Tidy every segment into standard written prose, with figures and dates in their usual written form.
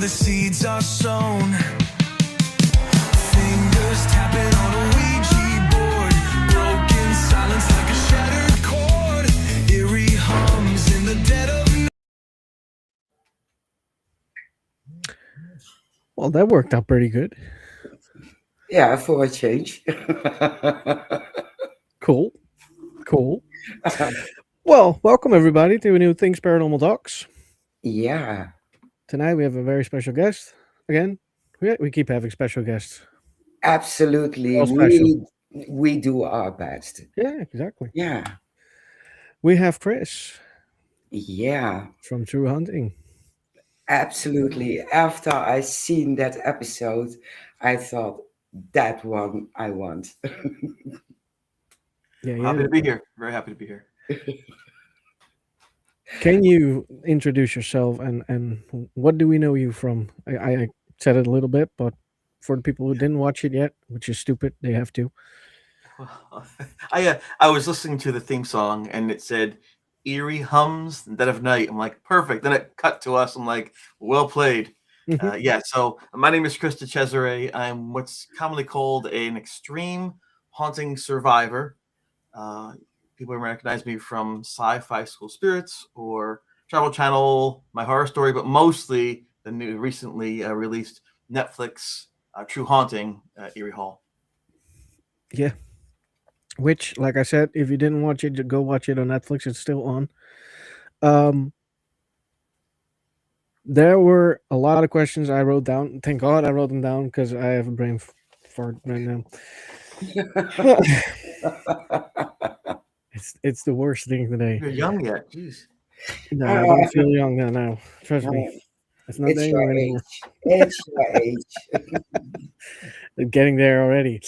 the seeds are sown. Fingers tapping on a Ouija board. Broken silence like a shattered chord. Eerie hums in the dead of night. Well, that worked out pretty good. Yeah, for a change. Cool. Well, welcome everybody to a new Things Paranormal Talks. Yeah, Tonight we have a very special guest. Again, we keep having special guests. absolutely. All special. We do our best. Yeah, exactly. Yeah, We have Chris yeah, from True Hunting. absolutely. After I seen that episode, I thought that one I want. Yeah, Happy to be here. Very happy to be here. Can you introduce yourself and what do we know you from? I said it a little bit, but for the people who didn't watch it yet, which is stupid, they have to. Well, I was listening to the theme song and it said Eerie hums dead of night. I'm like, perfect. Then it cut to us. I'm like, well played. Mhm. So my name is Chris DiCesare. I'm what's commonly called an extreme haunting survivor. People recognize me from Syfy School Spirits or Travel Channel, My Horror Story, but mostly the new recently released Netflix True Haunting, Eerie Hall. Yeah. Which, like I said, if you didn't watch it, go watch it on Netflix. It's still on. There were a lot of questions I wrote down. Thank God I wrote them down because I have a brain fart right now. It's the worst thing today. You're young yet, jeez. No, I don't feel young now. Trust me. It's not It's there your anymore. age. It's your age. Getting there already.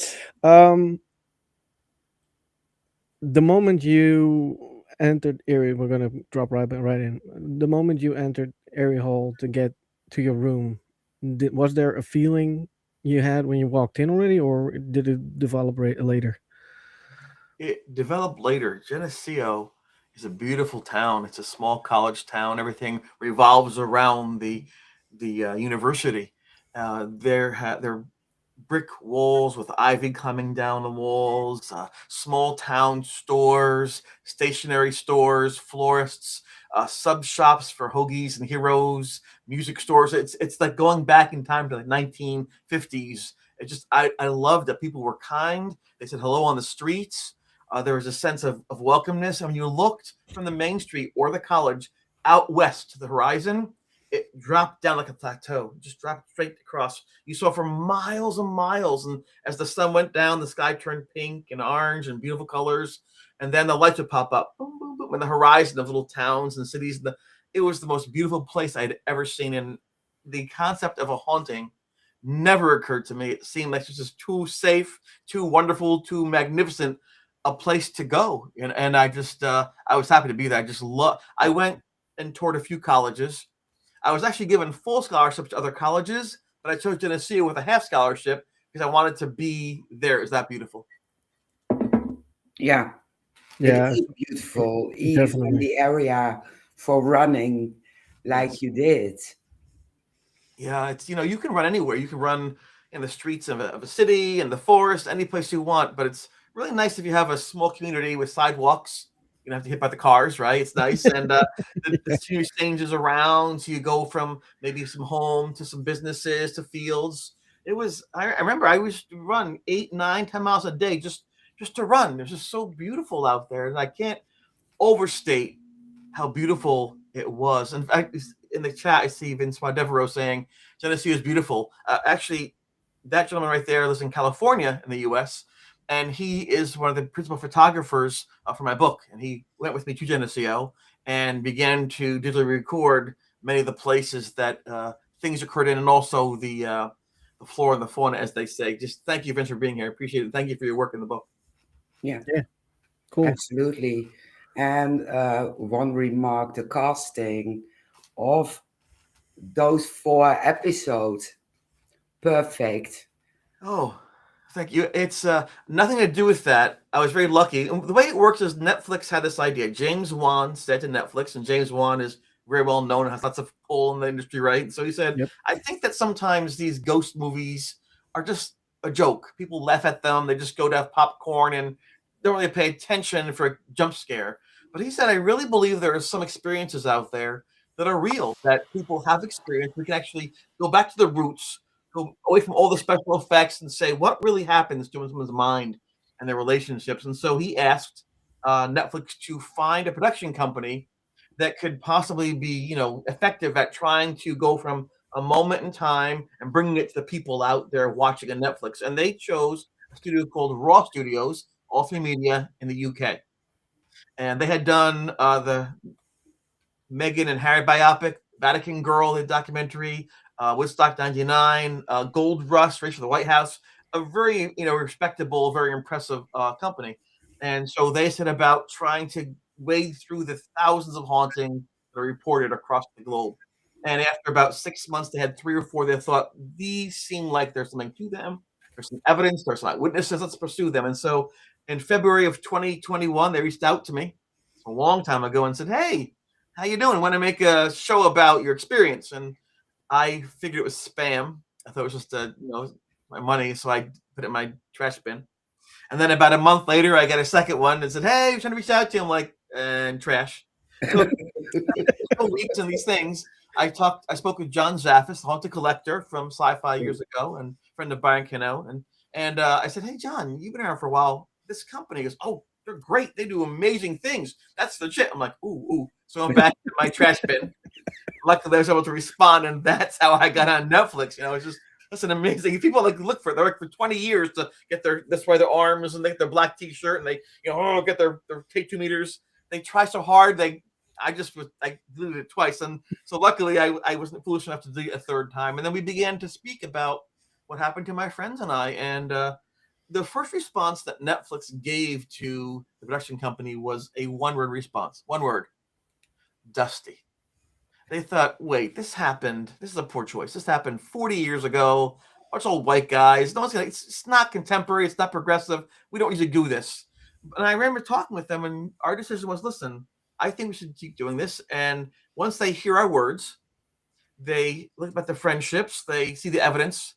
The moment you entered Erie, we're gonna drop right in. The moment you entered Erie Hall to get to your room, was there a feeling you had when you walked in already, or did it develop later? It developed later. Geneseo is a beautiful town. It's a small college town. Everything revolves around the university. They're brick walls with ivy coming down the walls, small town stores, stationery stores, florists, sub shops for hoagies and heroes, music stores. It's like going back in time to the 1950s. I love that people were kind. They said hello on the streets. There was a sense of welcomeness. And when you looked from the main street or the college out west to the horizon, it dropped down like a plateau, just dropped straight across. You saw for miles and miles. And as the sun went down, the sky turned pink and orange and beautiful colors. And then the lights would pop up, boom, boom, boom, in the horizon of little towns and cities. It was the most beautiful place I had ever seen. And the concept of a haunting never occurred to me. It seemed like it was just too safe, too wonderful, too magnificent a place to go. And I just, I was happy to be there. I went and toured a few colleges. I was actually given full scholarships to other colleges, but I chose Geneseo with a half scholarship because I wanted to be there. Is that beautiful? Yeah, Yeah, it is beautiful, even in definitely. the area for running like you did. Yeah, it's you can run anywhere. You can run in the streets of a city, in the forest, any place you want. But it's really nice if you have a small community with sidewalks. You don't have to hit by the cars, right? It's nice, and the scenery changes around. So you go from maybe some home to some businesses to fields. It was. I remember I used to run 8, 9, 10 miles a day just to run. It's just so beautiful out there, and I can't overstate how beautiful it was. In fact, in the chat, I see Vince Devereaux saying Geneseo is beautiful. Actually, that gentleman right there lives in California in the U.S., and he is one of the principal photographers for my book. And he went with me to Geneseo and began to digitally record many of the places that things occurred in, and also the flora and the fauna, as they say. Just thank you, Vince, for being here. I appreciate it. Thank you for your work in the book. Yeah, Cool. absolutely. And one remark, the casting of those 4 episodes, perfect. Oh, thank you. It's nothing to do with that. I was very lucky. And the way it works is Netflix had this idea. James Wan said to Netflix, and James Wan is very well known and has lots of pull in the industry, right? So he said, Yep. I think that sometimes these ghost movies are just a joke. People laugh at them. They just go to have popcorn and don't really pay attention for a jump scare. But he said, I really believe there are some experiences out there that are real, that people have experienced. We can actually go back to the roots, go away from all the special effects and say what really happens to someone's mind and their relationships. And so he asked Netflix to find a production company that could possibly be, effective at trying to go from a moment in time and bringing it to the people out there watching on Netflix. And they chose a studio called Raw Studios, All Three Media in the UK. And they had done the Meghan and Harry biopic, Vatican Girl, the documentary, Woodstock '99, Gold Rush, Race for the White House, a very respectable, very impressive company. And so they set about trying to wade through the thousands of hauntings that are reported across the globe. And after about 6 months, they had 3 or 4. They thought these seem like there's something to them. There's some evidence. There's some witnesses. Let's pursue them. And so in February of 2021, they reached out to me a long time ago and said, "Hey, how you doing? Want to make a show about your experience?" And I figured it was spam. I thought it was just my money, so I put it in my trash bin. And then about a month later, I got a second one that said, "Hey, I'm trying to reach out to you." I'm like, and trash. So several weeks and these things. I spoke with John Zaffis, the haunted collector from Syfy years ago, and friend of Brian Cano, and I said, "Hey, John, you've been around for a while. This company goes, oh, they're great. They do amazing things. That's legit." I'm like, ooh. So I'm back in my trash bin. Luckily, I was able to respond, and that's how I got on Netflix. It's just that's an amazing. People look for it. They work for 20 years to get that's why their arms and they get their black T-shirt and they get their K2 meters. They try so hard. I did it twice, and so luckily I wasn't foolish enough to do it a third time. And then we began to speak about what happened to my friends and I. And the first response that Netflix gave to the production company was a one-word response. One word: dusty. They thought, wait, this happened. This is a poor choice. This happened 40 years ago. Bunch of old white guys. No one's gonna. It's not contemporary. It's not progressive. We don't usually do this. And I remember talking with them, and our decision was, listen, I think we should keep doing this. And once they hear our words, they look at the friendships, they see the evidence,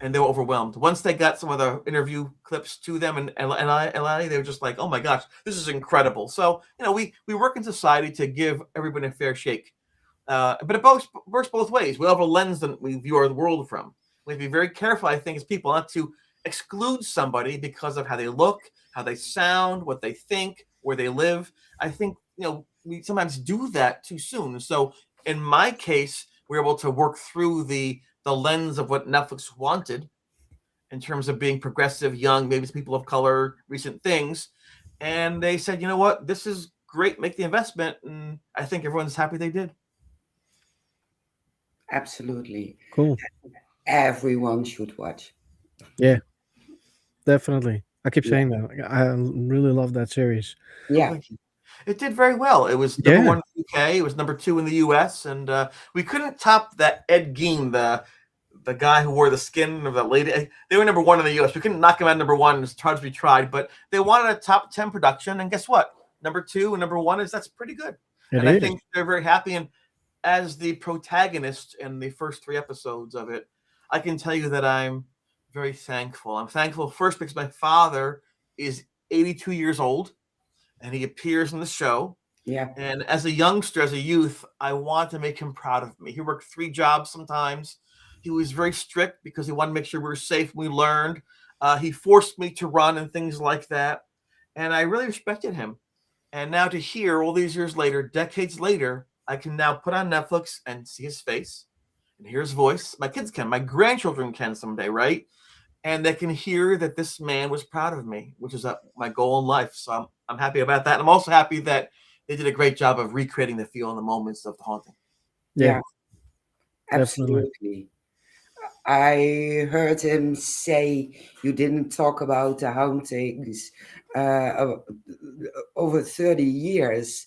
and they were overwhelmed. Once they got some of the interview clips to them, and they were just like, oh my gosh, this is incredible. So, we work in society to give everybody a fair shake. But it works both ways. We all have a lens that we view our world from. We have to be very careful, I think, as people, not to exclude somebody because of how they look, how they sound, what they think, where they live. I think, we sometimes do that too soon. So in my case, we're able to work through the lens of what Netflix wanted in terms of being progressive, young, maybe it's people of color, recent things. And they said, you know what, this is great, make the investment. And I think everyone's happy they did. Absolutely. Cool. Everyone should watch. Yeah, definitely. I keep saying that. I really love that series. Yeah. It did very well. It was number one in the UK. It was number 2 in the US. And we couldn't top that Ed Gein, the guy who wore the skin of that lady. They were number 1 in the US. We couldn't knock him out number 1 as hard as we tried. But they wanted a top 10 production. And guess what? Number 2 and number 1 that's pretty good. I think they're very happy. And as the protagonist in the first 3 episodes of it, I can tell you that I'm very thankful. I'm thankful first because my father is 82 years old and he appears in the show. Yeah. And as a youngster, as a youth, I want to make him proud of me. He worked 3 jobs sometimes. He was very strict because he wanted to make sure we were safe. We learned. He forced me to run and things like that. And I really respected him. And now to hear all these years later, decades later, I can now put on Netflix and see his face and hear his voice. My kids can, my grandchildren can someday, right? And they can hear that this man was proud of me, which is my goal in life. So I'm happy about that. And I'm also happy that they did a great job of recreating the feel and the moments of the haunting. Yeah. Absolutely. I heard him say you didn't talk about the hauntings over 30 years.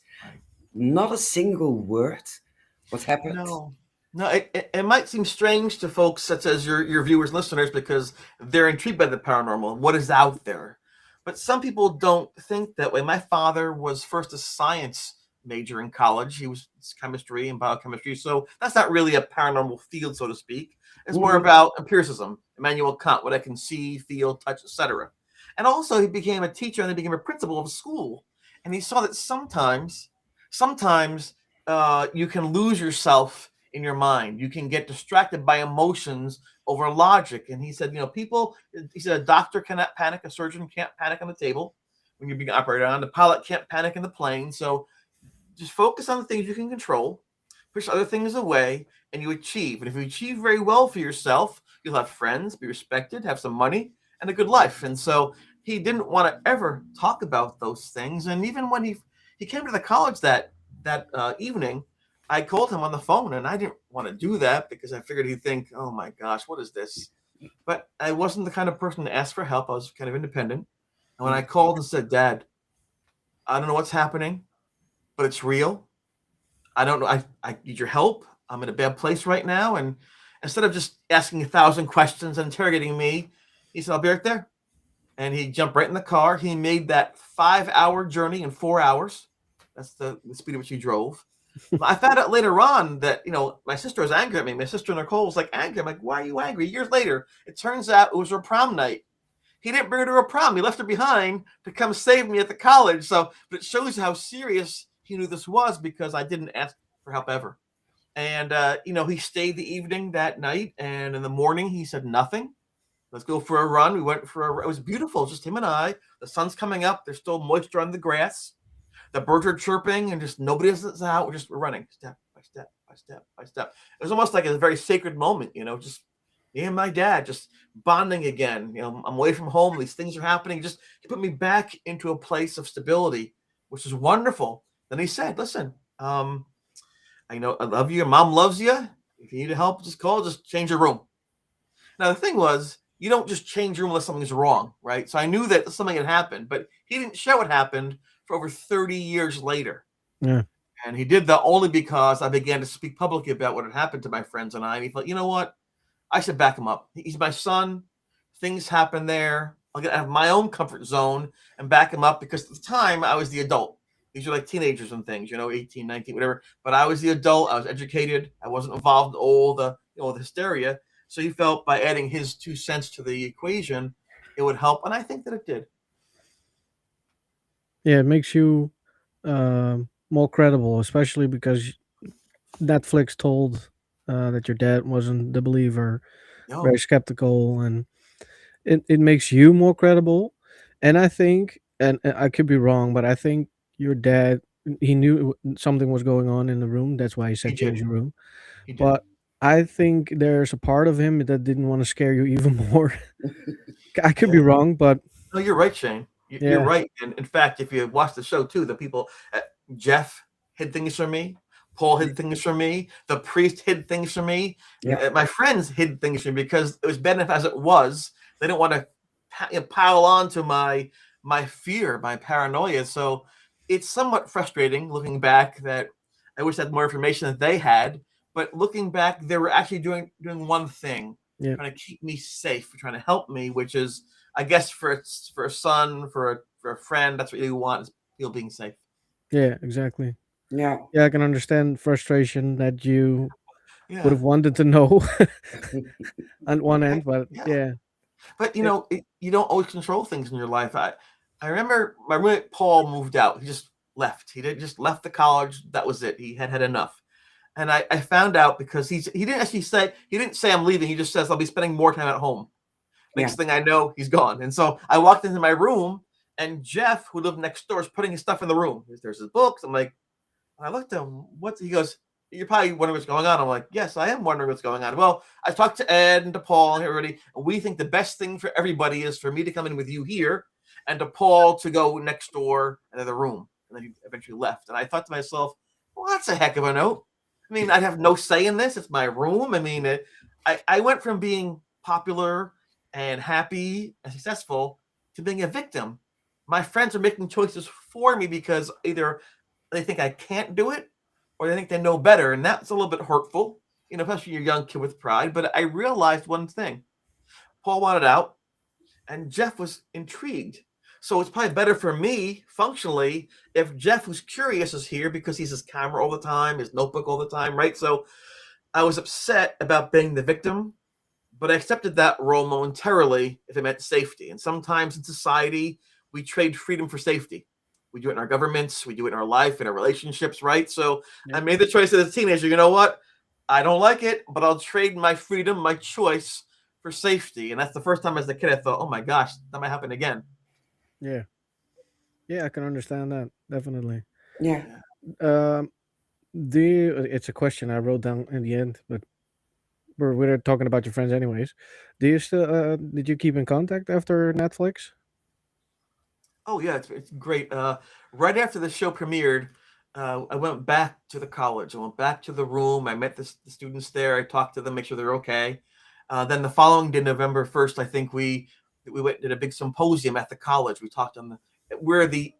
Not a single word. What happened? No, it might seem strange to folks such as your viewers, listeners, because they're intrigued by the paranormal, what is out there. But some people don't think that way. My father was first a science major in college. He was chemistry and biochemistry, so that's not really a paranormal field, so to speak. It's more Mhm. about empiricism, Immanuel Kant, what I can see, feel, touch, etc. And also, he became a teacher and then became a principal of a school. And he saw that sometimes you can lose yourself in your mind. You can get distracted by emotions over logic. And he said, he said, a doctor cannot panic, a surgeon can't panic on the table when you're being operated on, the pilot can't panic in the plane. So just focus on the things you can control, push other things away, and you achieve. And if you achieve very well for yourself, you'll have friends, be respected, have some money, and a good life. And so he didn't want to ever talk about those things. And even when he came to the college that evening, I called him on the phone, and I didn't want to do that because I figured he'd think, "Oh my gosh, what is this?" But I wasn't the kind of person to ask for help. I was kind of independent. And when I called and said, "Dad, I don't know what's happening, but it's real. I don't know. I need your help. I'm in a bad place right now." And instead of just asking 1,000 questions and interrogating me, he said, "I'll be right there." And he jumped right in the car. He made that 5-hour journey in 4 hours. That's the speed at which he drove. I found out later on that, my sister was angry at me. My sister Nicole was like angry. I'm like, "Why are you angry?" Years later, it turns out it was her prom night. He didn't bring her to her prom. He left her behind to come save me at the college. So, but it shows how serious he knew this was because I didn't ask for help ever. And he stayed the evening that night, and in the morning he said nothing. Let's go for a run. We went for a. It was beautiful, just him and I. The sun's coming up. There's still moisture on the grass. The birds are chirping, and just nobody else is out. We're running step by step by step by step. It was almost like a very sacred moment, just me and my dad just bonding again. I'm away from home. These things are happening. Just he put me back into a place of stability, which is wonderful. Then he said, "Listen, I know I love you. Your mom loves you. If you need help, just call. Just change your room." Now the thing was, you don't just change your room unless something's wrong, right? So I knew that something had happened, but he didn't show what happened for over 30 years later. Yeah. And he did that only because I began to speak publicly about what had happened to my friends and I. And he thought, you know what? I should back him up. He's my son. Things happen there. I'm going to have my own comfort zone and back him up because at the time I was the adult. These are like teenagers and things, 18, 19, whatever. But I was the adult. I was educated. I wasn't involved in all the hysteria. So he felt by adding his 2 cents to the equation, it would help. And I think that it did. Yeah, it makes you more credible, especially because Netflix told that your dad wasn't the believer, very No, skeptical, and it makes you more credible. And I think, and I could be wrong, but I think your dad, he knew something was going on in the room. That's why he he said change did. your room. He did. But I think there's a part of him that didn't want to scare you even more. I could be Yeah. wrong, but No, you're right, Shane. You're yeah, right. And in fact, if you watch the show too, the people, Jeff hid things from me. Paul hid things from me. The priest hid things from me. Yeah. My friends hid things from me because it was bad enough as it was. They didn't want to pile on to my fear, my paranoia. So it's somewhat frustrating looking back that I wish I had more information that they had. But looking back, they were actually doing one thing, yeah, trying to keep me safe, trying to help me, which is I guess for a son, for a friend, that's what you want is feel being safe. yeah, exactly. Yeah. Yeah, I can understand frustration that you would Yeah, have wanted to know on one I, end, but yeah. yeah, But it, you don't always control things in your life. I remember my roommate Paul moved out. He just left. He did just left the college. That was it. He had enough. And I found out because he didn't actually say he didn't say I'm leaving. He just says I'll be spending more time at home. Yeah. Next thing I know, he's gone. And so I walked into my room, and Jeff, who lived next door, is putting his stuff in the room. There's his books. I'm like, I looked at him. He goes, "You're probably wondering what's going on." I'm like, "Yes, I am wondering what's going on." Well, I talked to Ed and to Paul and everybody, and we think the best thing for everybody is for me to come in with you here and to Paul to go next door into the room. And then he eventually left. And I thought to myself, well, that's a heck of a note. I mean, I have no say in this. It's my room. I mean, I went from being popular and happy and successful to being a victim. My friends are making choices for me because either they think I can't do it or they think they know better. And that's a little bit hurtful, especially you're a young kid with pride. But I realized one thing Paul wanted out and Jeff was intrigued. So it's probably better for me, functionally, if Jeff, who's curious, is here because he's his camera all the time, his notebook all the time, right? So I was upset about being the victim, but I accepted that role momentarily if it meant safety. And sometimes in society, we trade freedom for safety. We do it in our governments, we do it in our life, in our relationships, right? So I Yeah. made the choice as a teenager, you know what? I don't like it, but I'll trade my freedom, my choice for safety. And that's the first time as a kid I thought, oh my gosh, that might happen again. Yeah. Yeah, I can understand that. Definitely. Yeah. Um, do you, it's a question I wrote down in the end, but we're talking about your friends anyways. Do you still did you keep in contact after Netflix? Oh yeah, it's great. Right after the show premiered, I went back to the college. I went back to the room. I met the students there. I talked to them, make sure they're okay. Then the following day, November 1st, I think we went did a big symposium at the college. We talked on the where the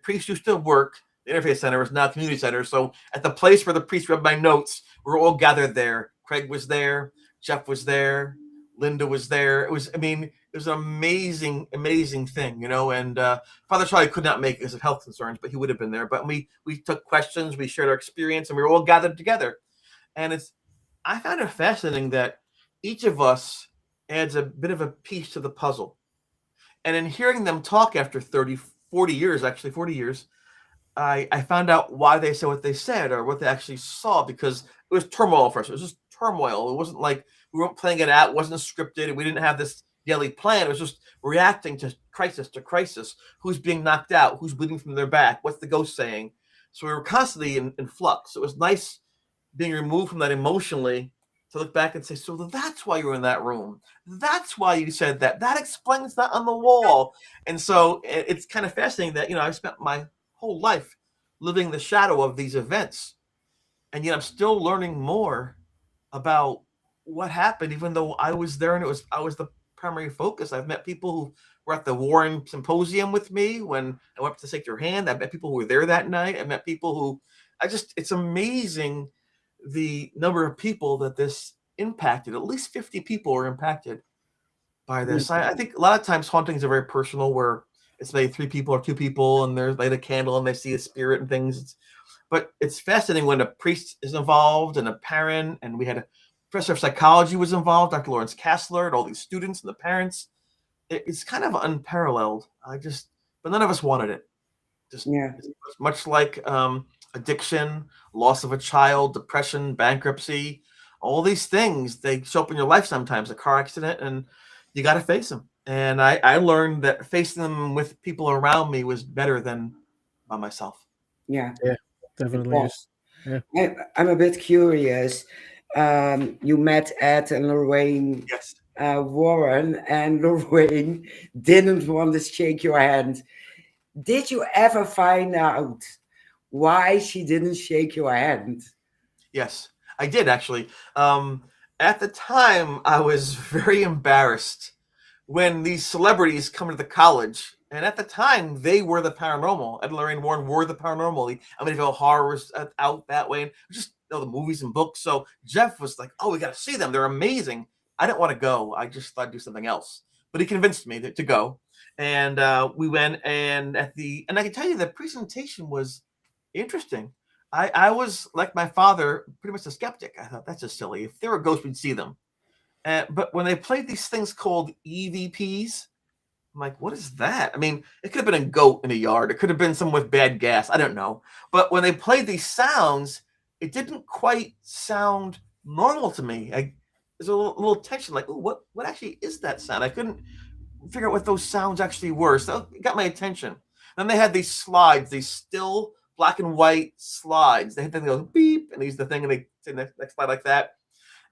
priest used to work. The interfaith center is now a community center. So at the place where the priest read my notes, we were all gathered there. Craig was there. Jeff was there. Linda was there. I mean, it was an amazing, amazing thing, you know. And Father Charlie could not make it because of health concerns, but he would have been there. But we took questions, we shared our experience, and we were all gathered together. And I found it fascinating that each of us adds a bit of a piece to the puzzle. And in hearing them talk after 30, 40 years, actually 40 years, I found out why they said what they said or what they actually saw, because it was turmoil for us. It was just turmoil. It wasn't like we weren't playing it out. It wasn't scripted. We didn't have this daily plan. It was just reacting to crisis. Who's being knocked out? Who's bleeding from their back? What's the ghost saying? So we were constantly in flux. It was nice being removed from that emotionally to look back and say, so that's why you were in that room. That's why you said that. That explains that on the wall. And so it's kind of fascinating that, I've spent my whole life living the shadow of these events. And yet I'm still learning more about what happened, even though I was there and I was the primary focus. I've met people who were at the Warren Symposium with me when I went to shake their hand. I met people who were there that night. I met people who it's amazing the number of people that this impacted. At least 50 people were impacted by this. I think a lot of times hauntings are very personal, where it's maybe 3 people or 2 people and they light a candle and they see a spirit and things. But it's fascinating when a priest is involved and a parent, and we had a professor of psychology was involved, Dr. Lawrence Kassler, and all these students and the parents. It's kind of unparalleled. But none of us wanted it. Yeah. It's much like addiction, loss of a child, depression, bankruptcy, all these things. They show up in your life sometimes, a car accident, and you got to face them. And I learned that facing them with people around me was better than by myself. Yeah. Yeah, definitely is. Yeah. I'm a bit curious. You met Ed and Lorraine Yes. Warren, and Lorraine didn't want to shake your hand. Did you ever find out why she didn't shake your hand? Yes, I did actually. At the time, I was very embarrassed when these celebrities come to the college. And at the time, they were the paranormal. Ed and Lorraine Warren were the paranormal. The Amityville Horror was out that way. And just the movies and books. So Jeff was like, oh, we got to see them. They're amazing. I didn't want to go. I just thought I'd do something else. But he convinced me to go. And we went. And and I can tell you the presentation was interesting. I was like my father, pretty much a skeptic. I thought that's just silly. If there were ghosts, we'd see them. But when they played these things called EVPs, I'm like, what is that? I mean, it could have been a goat in a yard. It could have been someone with bad gas. I don't know. But when they played these sounds, it didn't quite sound normal to me. There's a little tension, like, ooh, what actually is that sound? I couldn't figure out what those sounds actually were. So it got my attention. Then they had these slides, these still black and white slides. They had things that go beep, and these the thing, and they say next slide like that.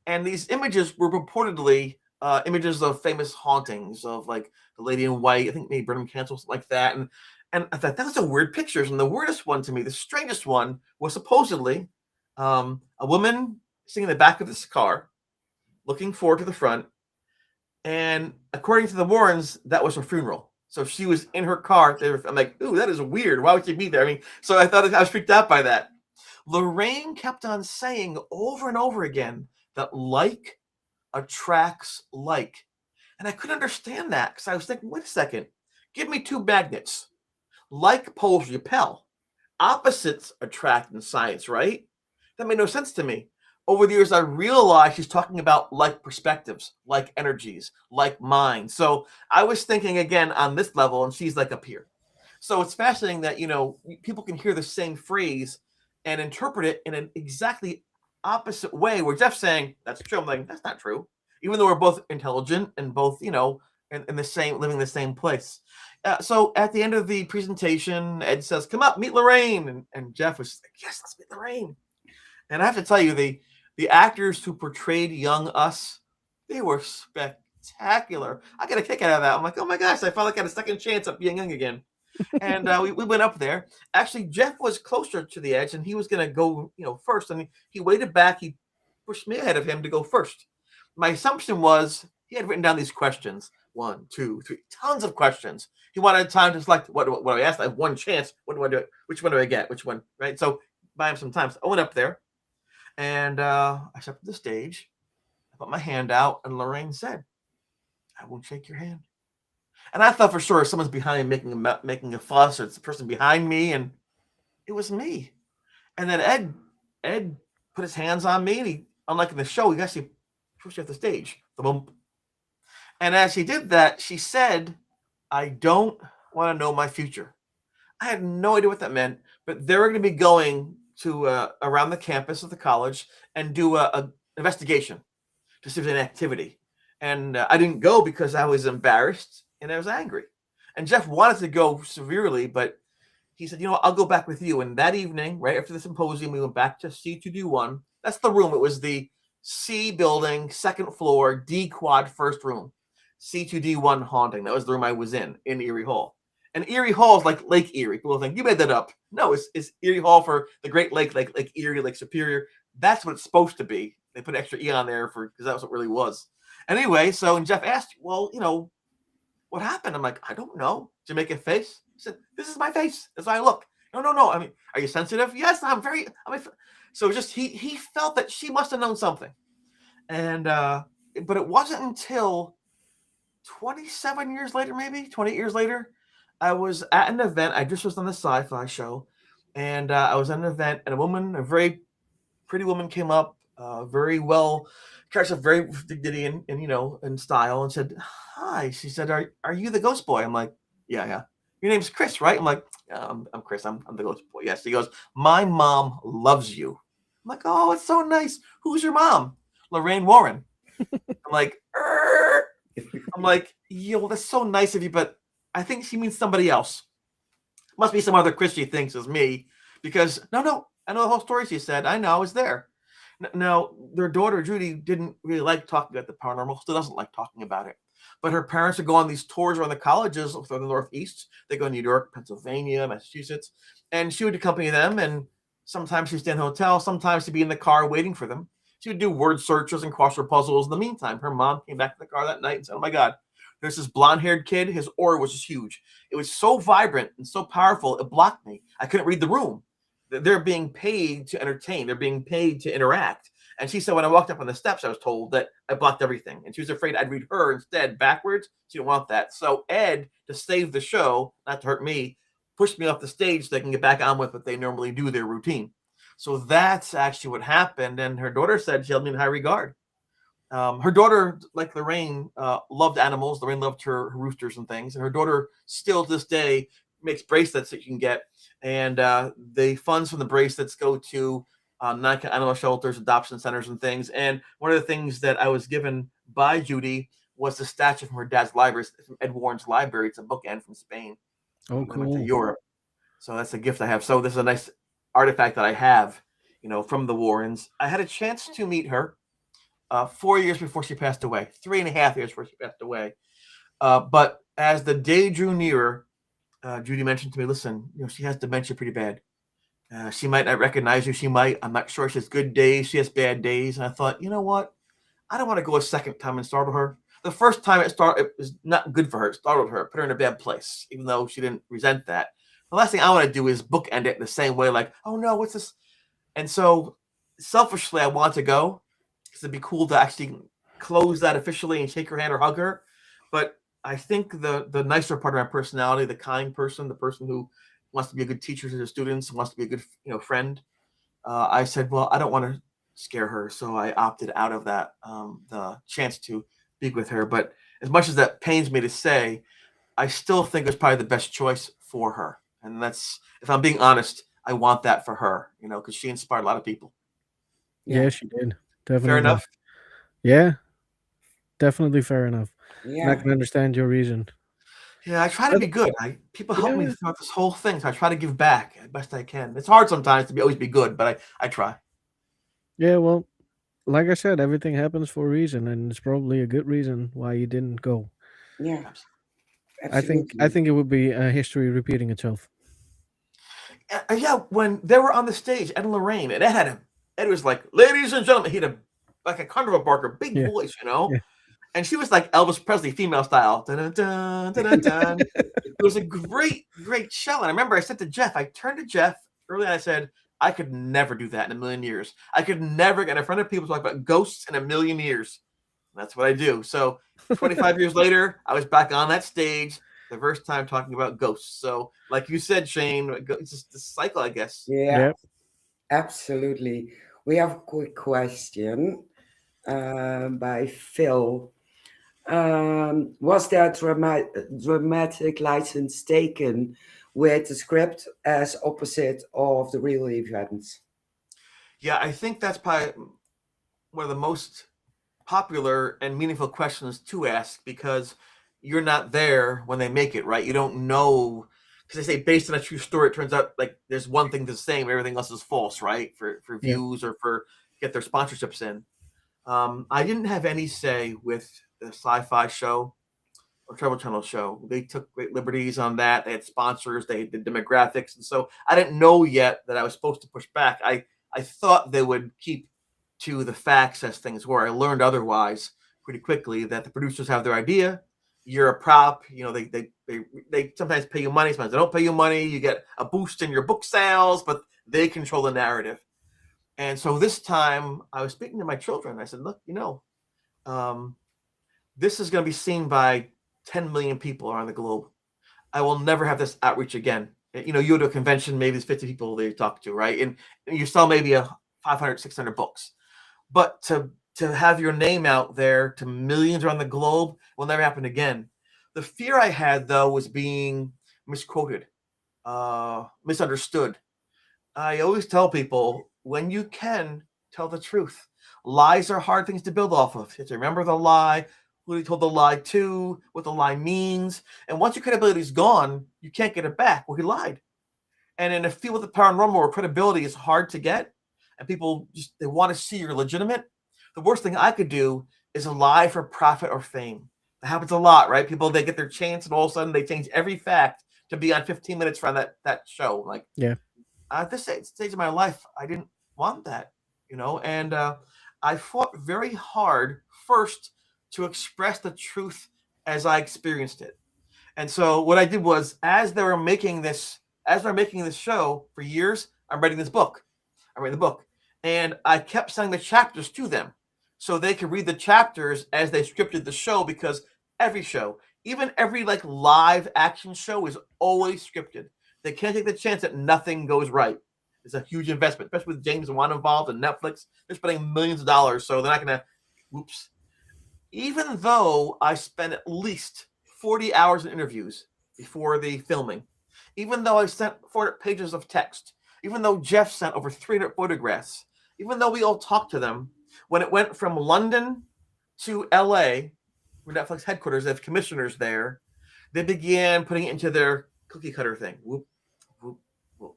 And these images were purportedly images of famous hauntings of like the Lady in White, I think maybe Burnham Castle, something like that. And I thought that was a weird pictures. And the weirdest one to me, the strangest one, was supposedly a woman sitting in the back of this car, looking forward to the front. And according to the Warrens, that was her funeral. So she was in her car. I'm like, ooh, that is weird. Why would she be there? I mean, so I thought I was freaked out by that. Lorraine kept on saying over and over again that like attracts like. And I couldn't understand that because I was thinking, wait a second, Give me two magnets. Like poles repel. Opposites attract in science, right? That made no sense to me. Over the years, I realized she's talking about like perspectives, like energies, like minds. So I was thinking again on this level, and she's like up here. So it's fascinating that, people can hear the same phrase and interpret it in an exactly opposite way, where Jeff's saying, that's true. I'm like, that's not true. Even though we're both intelligent and both, in the same, living in the same place. So at the end of the presentation, Ed says, come up, meet Lorraine. And Jeff was like, yes, let's meet Lorraine. And I have to tell you, the actors who portrayed young us, they were spectacular. I got a kick out of that. I'm like, oh my gosh, I felt like I had a second chance at being young again. And we went up there. Actually, Jeff was closer to the edge, and he was going to go, first. And he waited back. He pushed me ahead of him to go first. My assumption was he had written down these questions. 1, 2, 3, tons of questions. He wanted time to select what do I ask? I have one chance. What do I do? Which one do I get? Which one? Right. So buy him some time. So I went up there, and I stepped to the stage. I put my hand out, and Lorraine said, I won't shake your hand. And I thought for sure someone's behind me making a fuss, or it's the person behind me, and it was me. And then Ed put his hands on me, and he, unlike in the show, he actually pushed me off the stage. The bump. And as he did that, she said, I don't want to know my future. I had no idea what that meant, but they were going to be going to around the campus of the college and do a investigation to see if there's an activity. And I didn't go because I was embarrassed and I was angry. And Jeff wanted to go severely, but he said, I'll go back with you. And that evening, right after the symposium, we went back to C2D1. That's the room. It was the C building, second floor, D quad, first room. C2D1 Haunting. That was the room I was in Eerie Hall. And Eerie Hall is like Lake Erie. People think, you made that up. No, it's Eerie Hall for the Great Lake, like Erie, Lake Superior. That's what it's supposed to be. They put extra E on there because that's what it really was. Anyway, so and Jeff asked, well, what happened? I'm like, I don't know. Did you make a face? He said, this is my face. That's how I look. No. I mean, are you sensitive? Yes, so just he felt that she must have known something. And but it wasn't until 27 years later, maybe 28 years later, I was at an event. I just was on the Syfy show, and I was at an event, and a very pretty woman came up, very well, carries a very dignity and style, and said, hi. She said, are you the ghost boy? I'm like, yeah. Your name's Chris, right? I'm like, yeah, I'm Chris. I'm the ghost boy. Yes. He goes, my mom loves you. I'm like, oh, it's so nice. Who's your mom? Lorraine Warren. I'm like, I'm like, yo, that's so nice of you, but I think she means somebody else. Must be some other Chris she thinks is me, because no, I know the whole story. She said, I know, I was there. Now, their daughter Judy didn't really like talking about the paranormal. Still doesn't like talking about it. But her parents would go on these tours around the colleges from the Northeast. They go to New York, Pennsylvania, Massachusetts, and she would accompany them. And sometimes she'd stay in a hotel. Sometimes she'd be in the car waiting for them. She would do word searches and crossword puzzles. In the meantime, her mom came back to the car that night and said, oh my God, there's this blonde-haired kid. His aura was just huge. It was so vibrant and so powerful, it blocked me. I couldn't read the room. They're being paid to entertain. They're being paid to interact. And she said, when I walked up on the steps, I was told that I blocked everything. And she was afraid I'd read her instead backwards. She didn't want that. So Ed, to save the show, not to hurt me, pushed me off the stage so they can get back on with what they normally do, their routine. So that's actually what happened. And her daughter said she held me in high regard. Her daughter, like Lorraine, loved animals. Lorraine loved her roosters and things. And her daughter still to this day makes bracelets that you can get. And the funds from the bracelets go to non-animal shelters, adoption centers, and things. And one of the things that I was given by Judy was the statue from her dad's library, from Ed Warren's library. It's a bookend from Spain. Oh, I went to cool. Europe. So that's a gift I have. So this is a nice artifact that I have, from the Warrens. I had a chance to meet her 4 years before she passed away, 3.5 years before she passed away. But as the day drew nearer, Judy mentioned to me, listen, she has dementia pretty bad. She might not recognize you. She might. I'm not sure. She has good days. She has bad days. And I thought, you know what? I don't want to go a second time and startle her. The first time it was not good for her. It startled her, put her in a bad place, even though she didn't resent that. The last thing I want to do is bookend it in the same way, like, oh no, what's this? And so selfishly, I want to go because it'd be cool to actually close that officially and shake her hand or hug her. But I think the nicer part of my personality, the kind person, the person who wants to be a good teacher to the students, wants to be a good friend. I said, well, I don't want to scare her, so I opted out of that the chance to be with her. But as much as that pains me to say, I still think it's probably the best choice for her. And that's, if I'm being honest, I want that for her, because she inspired a lot of people. Yeah, Yeah. she did. Fair Definitely. enough. Yeah, definitely fair enough. And I Yeah. can understand your reason. Yeah, I try to But be good. People help me yeah, throughout this whole thing, so I try to give back as best I can. It's hard sometimes to always be good, but I try. yeah, well, like I said, everything happens for a reason, and it's probably a good reason why you didn't go. Yeah. I Absolutely. think it would be history repeating itself. Yeah, when they were on the stage, Ed and Lorraine, and Ed was like, "Ladies and gentlemen," he had like a carnival barker, big Yeah, voice, yeah. and she was like Elvis Presley, female style. Dun, dun, dun, dun, dun, dun. It was a great, great show. And I remember I said to Jeff, I turned to Jeff early and I said, I could never do that in a million years. I could never get in front of people to talk about ghosts in a million years. And that's what I do. So 25 years later, I was back on that stage the first time talking about ghosts. So, like you said, Shane, it's just this cycle, I guess. Yeah. Yeah. Absolutely. We have a quick question by Phil. Was there dramatic license taken with the script as opposite of the real events? Yeah, I think that's probably one of the most popular and meaningful questions to ask because you're not there when they make it, right? You don't know, because they say based on a true story, it turns out like there's one thing the same, everything else is false, right? For Yeah. views or for get their sponsorships in. I didn't have any say with the Syfy show or Travel Channel show. They took great liberties on that. They had sponsors, they did demographics, and so I didn't know yet that I was supposed to push back. I thought they would keep to the facts as things were. I learned otherwise pretty quickly that the producers have their idea. You're a prop. They sometimes pay you money, sometimes they don't pay you money. You get a boost in your book sales, but they control the narrative. And so this time I was speaking to my children. I said, look, um, this is going to be seen by 10 million people around the globe. I will never have this outreach again. You go to a convention, maybe there's 50 people that you talk to, right? And you sell maybe 500, 600 books. But to have your name out there to millions around the globe will never happen again. The fear I had, though, was being misquoted, misunderstood. I always tell people, when you can, tell the truth. Lies are hard things to build off of. You have to remember the lie, who you told the lie to, what the lie means. And once your credibility is gone, you can't get it back. Well, he lied. And in a field with the paranormal where credibility is hard to get, and people they want to see you're legitimate, the worst thing I could do is lie for profit or fame. That happens a lot, right? People, they get their chance and all of a sudden they change every fact to be on 15 minutes from that show. Like, Yeah. at this stage of my life, I didn't want that, and I fought very hard first to express the truth as I experienced it. And so what I did was, as they're making this show for years, I'm writing this book. I read the book, and I kept sending the chapters to them so they could read the chapters as they scripted the show, because every show, even every like live action show, is always scripted. They can't take the chance that nothing goes right. It's a huge investment, especially with James Wan involved and Netflix. They're spending millions of dollars, so they're not going to, whoops. Even though I spent at least 40 hours in interviews before the filming, even though I sent 400 pages of text, even though Jeff sent over 300 photographs, even though we all talked to them, when it went from London to LA, where Netflix headquarters, they have commissioners there, they began putting it into their cookie cutter thing. Whoop, whoop, whoop.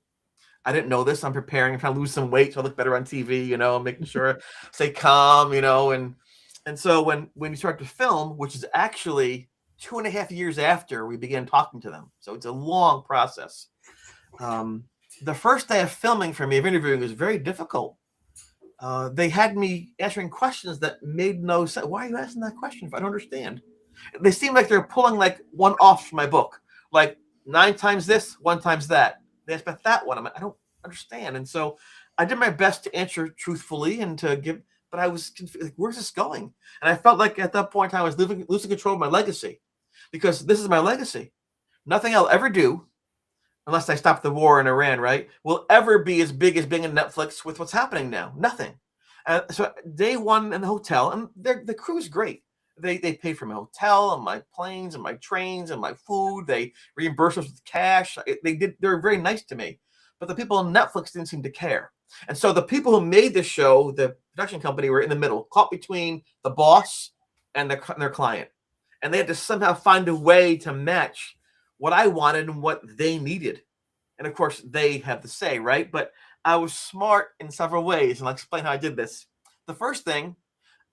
I didn't know this. I'm preparing. I'm trying to lose some weight so I look better on TV, making sure I stay calm, and so when you start to film, which is actually 2.5 years after we began talking to them, so it's a long process. The first day of filming for me, of interviewing, was very difficult. They had me answering questions that made no sense. Why are you asking that question if I don't understand? They seem like they're pulling like one off from my book, like 9 times this, 1 times that. They asked about that one. I don't understand. And so I did my best to answer truthfully and to give, but I was confused. Like, where's this going? And I felt like at that point in time I was losing control of my legacy. because this is my legacy. Nothing I'll ever do, unless I stop the war in Iran, right, will ever be as big as being in Netflix with what's happening now. Nothing. So day one in the hotel, and the crew's great. They pay for my hotel and my planes and my trains and my food. They reimburse us with cash. They're very nice to me. But the people on Netflix didn't seem to care. And so the people who made this show, the production company, were in the middle, caught between the boss and their client. And they had to somehow find a way to match what I wanted and what they needed. And of course, they have the say, right? But I was smart in several ways, and I'll explain how I did this. The first thing,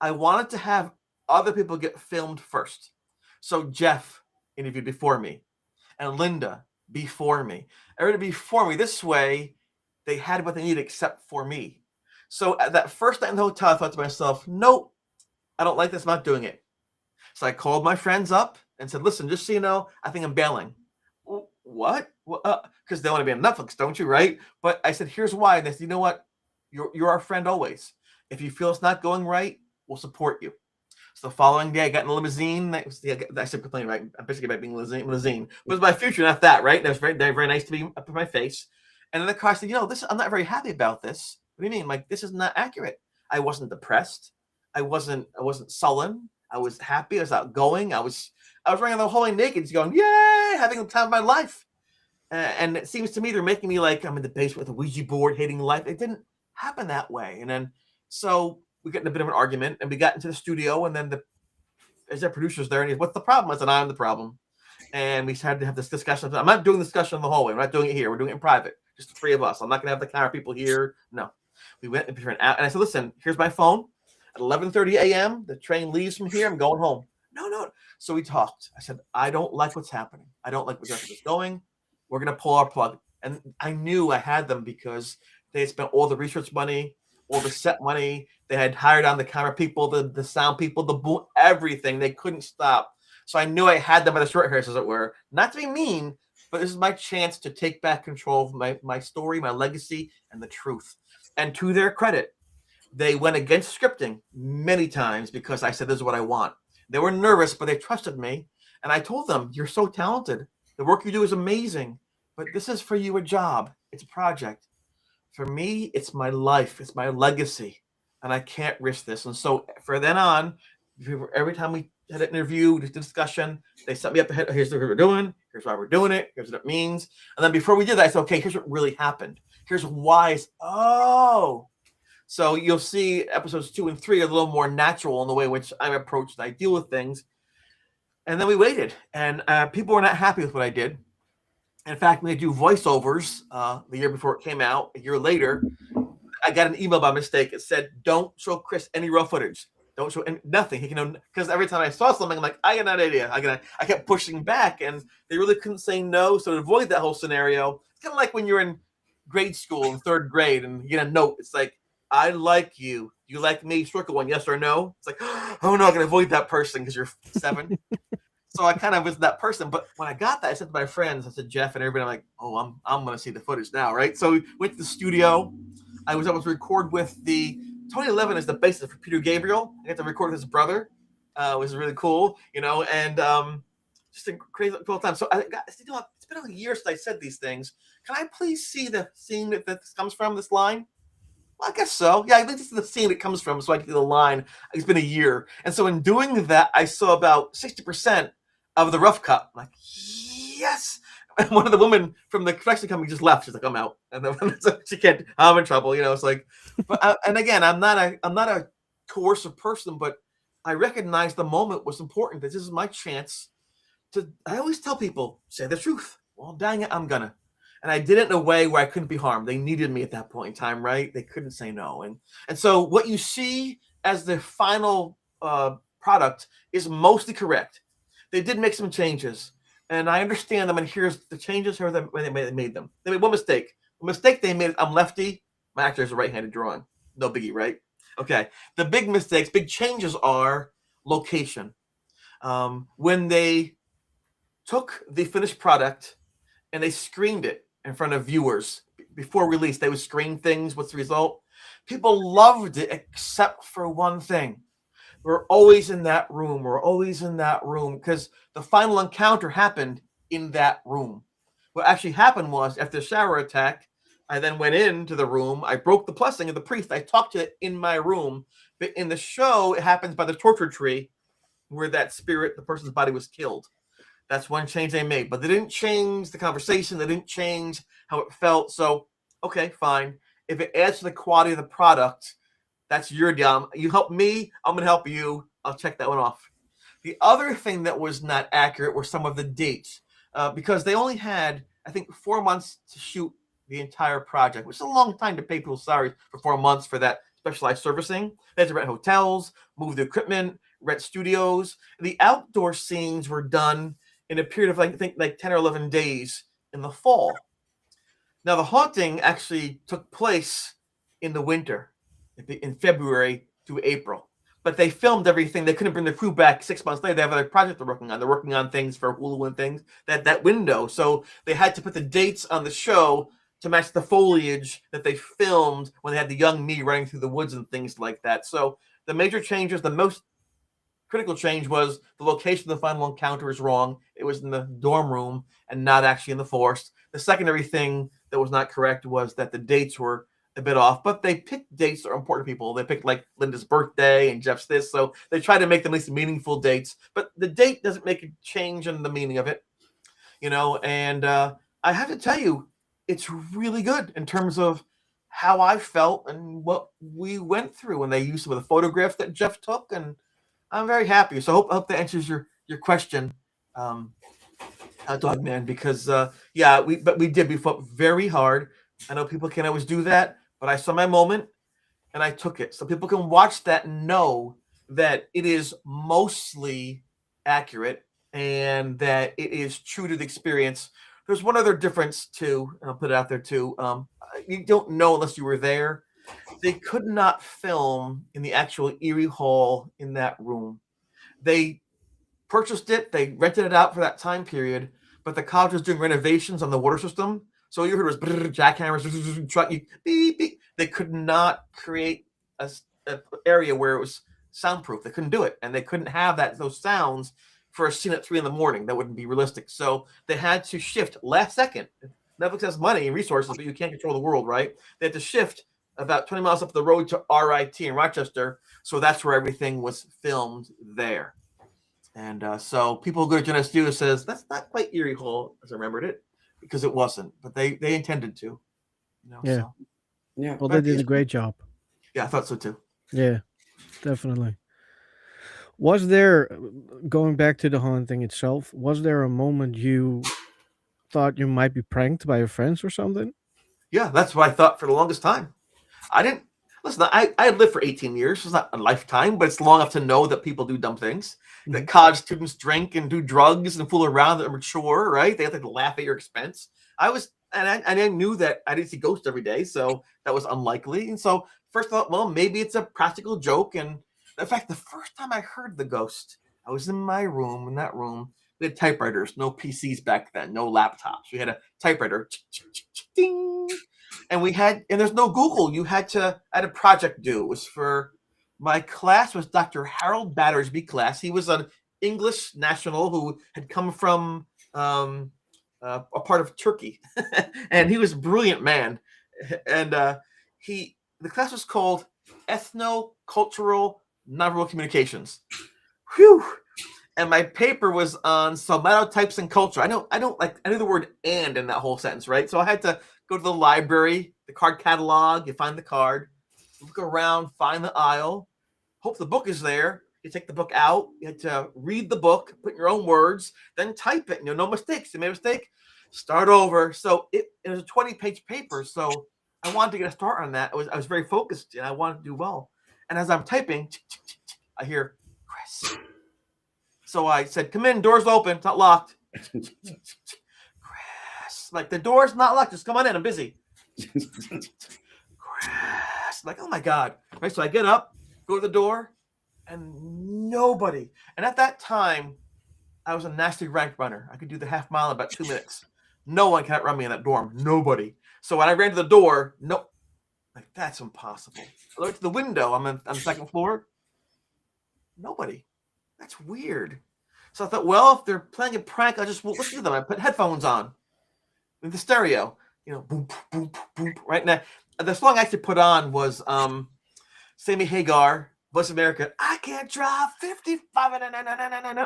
I wanted to have other people get filmed first. So Jeff interviewed before me, and Linda before me. Everybody before me. This way, they had what they needed except for me. So at that first night in the hotel, I thought to myself, nope, I don't like this, I'm not doing it. So I called my friends up and said, listen, just so you know, I think I'm bailing. What? Because they want to be on Netflix, don't you, right? But I said, here's why. And they said, you know what? You're our friend always. If you feel it's not going right, we'll support you. So the following day, I got in a limousine. I said complaining, right? I'm basically about being limousine. It was my future, not that, right? And it was very, very nice to be up in my face. And then the car said, I'm not very happy about this. What do you mean? Like, this is not accurate. I wasn't depressed. I wasn't sullen. I was happy. I was outgoing. I was running the whole naked, just going, yay, having the time of my life. And it seems to me they're making me like I'm in the basement with a Ouija board, hating life. It didn't happen that way. And then so we got in a bit of an argument, and we got into the studio, and then there's our producers there, and he's, what's the problem? I said, I'm the problem. And we had to have this discussion. I'm not doing the discussion in the hallway. We're not doing it here. We're doing it in private. Just the three of us. I'm not going to have the camera people here. No. We went for an hour, and I said, listen, here's my phone. At 11:30 a.m., the train leaves from here. I'm going home. No. So we talked. I said, I don't like what's happening. I don't like where it's going. We're going to pull our plug. And I knew I had them because they had spent all the research money, all the set money. They had hired on the camera people, the sound people, the boom, everything. They couldn't stop. So I knew I had them by the short hairs, as it were. Not to be mean, but this is my chance to take back control of my story, my legacy, and the truth. And to their credit, they went against scripting many times because I said, this is what I want. They were nervous, but they trusted me. And I told them, you're so talented. The work you do is amazing. But this is for you a job. It's a project. For me, it's my life. It's my legacy. And I can't risk this. And so from then on, every time we had an interview, discussion, they set me up ahead. Here's what we're doing. Here's why we're doing it. Here's what it means. And then before we did that, I said, okay, here's what really happened. Here's why. So you'll see episodes 2 and 3 are a little more natural in the way in which I'm approached and I deal with things. And then we waited, and people were not happy with what I did. In fact, when they do voiceovers the year before it came out, a year later, I got an email by mistake. It said, don't show Chris any raw footage. Don't show nothing. He can, because every time I saw something, I'm like, I got an idea. I kept pushing back, and they really couldn't say no. So to avoid that whole scenario, it's kind of like when you're in grade school in 3rd grade and you get a note. It's like, I like you. You like me? Circle one, yes or no. It's like, oh no, I can avoid that person because you're 7. So I kind of was that person. But when I got that, I said to my friends, I said, Jeff and everybody, I'm like, oh, I'm going to see the footage now, right? So we went to the studio. I was able to record with Tony Levin is the bassist for Peter Gabriel. I got to record with his brother. It was really cool, and just a crazy cool time. So it's been a year since I said these things. Can I please see the scene that this comes from, this line? Well, I guess so. Yeah, I think this is the scene it comes from, so I can do the line. It's been a year. And so in doing that, I saw about 60% of the rough cut. I'm like, yes. And one of the women from the production company just left. She's like, I'm out. And then she can't, I'm in trouble. It's like, but and again, I'm not a coercive person, but I recognize the moment was important. This is my chance I always tell people, say the truth. Well, dang it, I'm gonna. And I did it in a way where I couldn't be harmed. They needed me at that point in time, right? They couldn't say no. And so what you see as the final product is mostly correct. They did make some changes, and I understand them. And here's the changes. Here when they made them. They made one mistake. The mistake they made. I'm lefty. My actor is a right-handed drawing. No biggie, right? Okay. The big mistakes, big changes are location. When they took the finished product and they screened it in front of viewers before release, they would screen things. What's the result? People loved it except for one thing. We're always in that room. We're always in that room because the final encounter happened in that room. What actually happened was after the shower attack, I then went into the room. I broke the blessing of the priest. I talked to it in my room. But in the show, it happens by the torture tree where that spirit, the person's body was killed. That's one change they made. But they didn't change the conversation. They didn't change how it felt. So, okay, fine. If it adds to the quality of the product, that's your deal. You help me, I'm going to help you. I'll check that one off. The other thing that was not accurate were some of the dates because they only had, I think, 4 months to shoot the entire project, which is a long time to pay people's salaries for 4 months for that specialized servicing. They had to rent hotels, move the equipment, rent studios. The outdoor scenes were done in a period of, I think, like 10 or 11 days in the fall. Now, the haunting actually took place in the winter, in February to April. But they filmed everything. They couldn't bring the crew back 6 months later. They have other projects they're working on. They're working on things for Hulu and things, that window. So they had to put the dates on the show to match the foliage that they filmed when they had the young me running through the woods and things like that. So the major changes, the most critical change was the location of the final encounter is wrong. It was in the dorm room and not actually in the forest. The secondary thing that was not correct was that the dates were a bit off, but they picked dates that are important to people. They picked like Linda's birthday and Jeff's this, so they try to make them at least meaningful dates. But the date doesn't make a change in the meaning of it, And I have to tell you, it's really good in terms of how I felt and what we went through. And they used some of the photographs that Jeff took, and I'm very happy. So I hope that answers your question, Dog Man. Because we fought very hard. I know people can't always do that, but I saw my moment and I took it. So people can watch that and know that it is mostly accurate and that it is true to the experience. There's one other difference too, and I'll put it out there too. You don't know unless you were there. They could not film in the actual Eerie Hall in that room. They purchased it, they rented it out for that time period, but the college was doing renovations on the water system. So you heard was jackhammers, truck, beep, beep. They could not create a area where it was soundproof. They couldn't do it, and they couldn't have those sounds for a scene at 3 a.m. That wouldn't be realistic. So they had to shift last second. Netflix has money and resources, but you can't control the world, right? They had to shift about 20 miles up the road to RIT in Rochester. So that's where everything was filmed there. And so people who go to Geneseo says, that's not quite Eerie Hall as I remembered it, because it wasn't, but they intended to. Yeah. So. Yeah. Well, they did a great job. Yeah, I thought so too. Yeah, definitely. Was there, going back to the haunting itself, was there a moment you thought you might be pranked by your friends or something? Yeah, that's what I thought for the longest time. I didn't listen. I lived for 18 years. It's not a lifetime, but it's long enough to know that people do dumb things. That college students drink and do drugs and fool around. That are mature, right? They have to laugh at your expense. I knew that I didn't see ghosts every day, so that was unlikely. And so first I thought, well, maybe it's a practical joke. And in fact, the first time I heard the ghost, I was in my room. In that room, we had typewriters, no PCs back then, no laptops. We had a typewriter. Ding. And there's no Google. I had a project due. It was for my class was Dr. Harold Battersby class. He was an English national who had come from a part of Turkey, and he was a brilliant man. And the class was called Ethno-Cultural Nonverbal Communications. Whew. And my paper was on somatotypes and culture. I knew the word "and" in that whole sentence, right? So I had to go to the library, the card catalog, you find the card, look around, find the aisle, hope the book is there. You take the book out, you had to read the book, put in your own words, then type it. No mistakes. You made a mistake, start over. So it was a 20-page paper. So I wanted to get a start on that. I was very focused and I wanted to do well. And as I'm typing, I hear Chris. So I said, come in, door's open, it's not locked. Chris, like the door's not locked, just come on in, I'm busy. Chris, like, oh my God. Right, so I get up, go to the door, and nobody. And at that time, I was a nasty ranked runner. I could do the half mile in about 2 minutes. No one can outrun me in that dorm, nobody. So when I ran to the door, no, like that's impossible. I looked to the window, I'm on the second floor. Nobody. That's weird. So I thought, well, if they're playing a prank, I'll just listen to them. I put headphones on with the stereo, boom, boom, boom, right now. The song I actually put on was Sammy Hagar, Voice of America. I can't drive 55,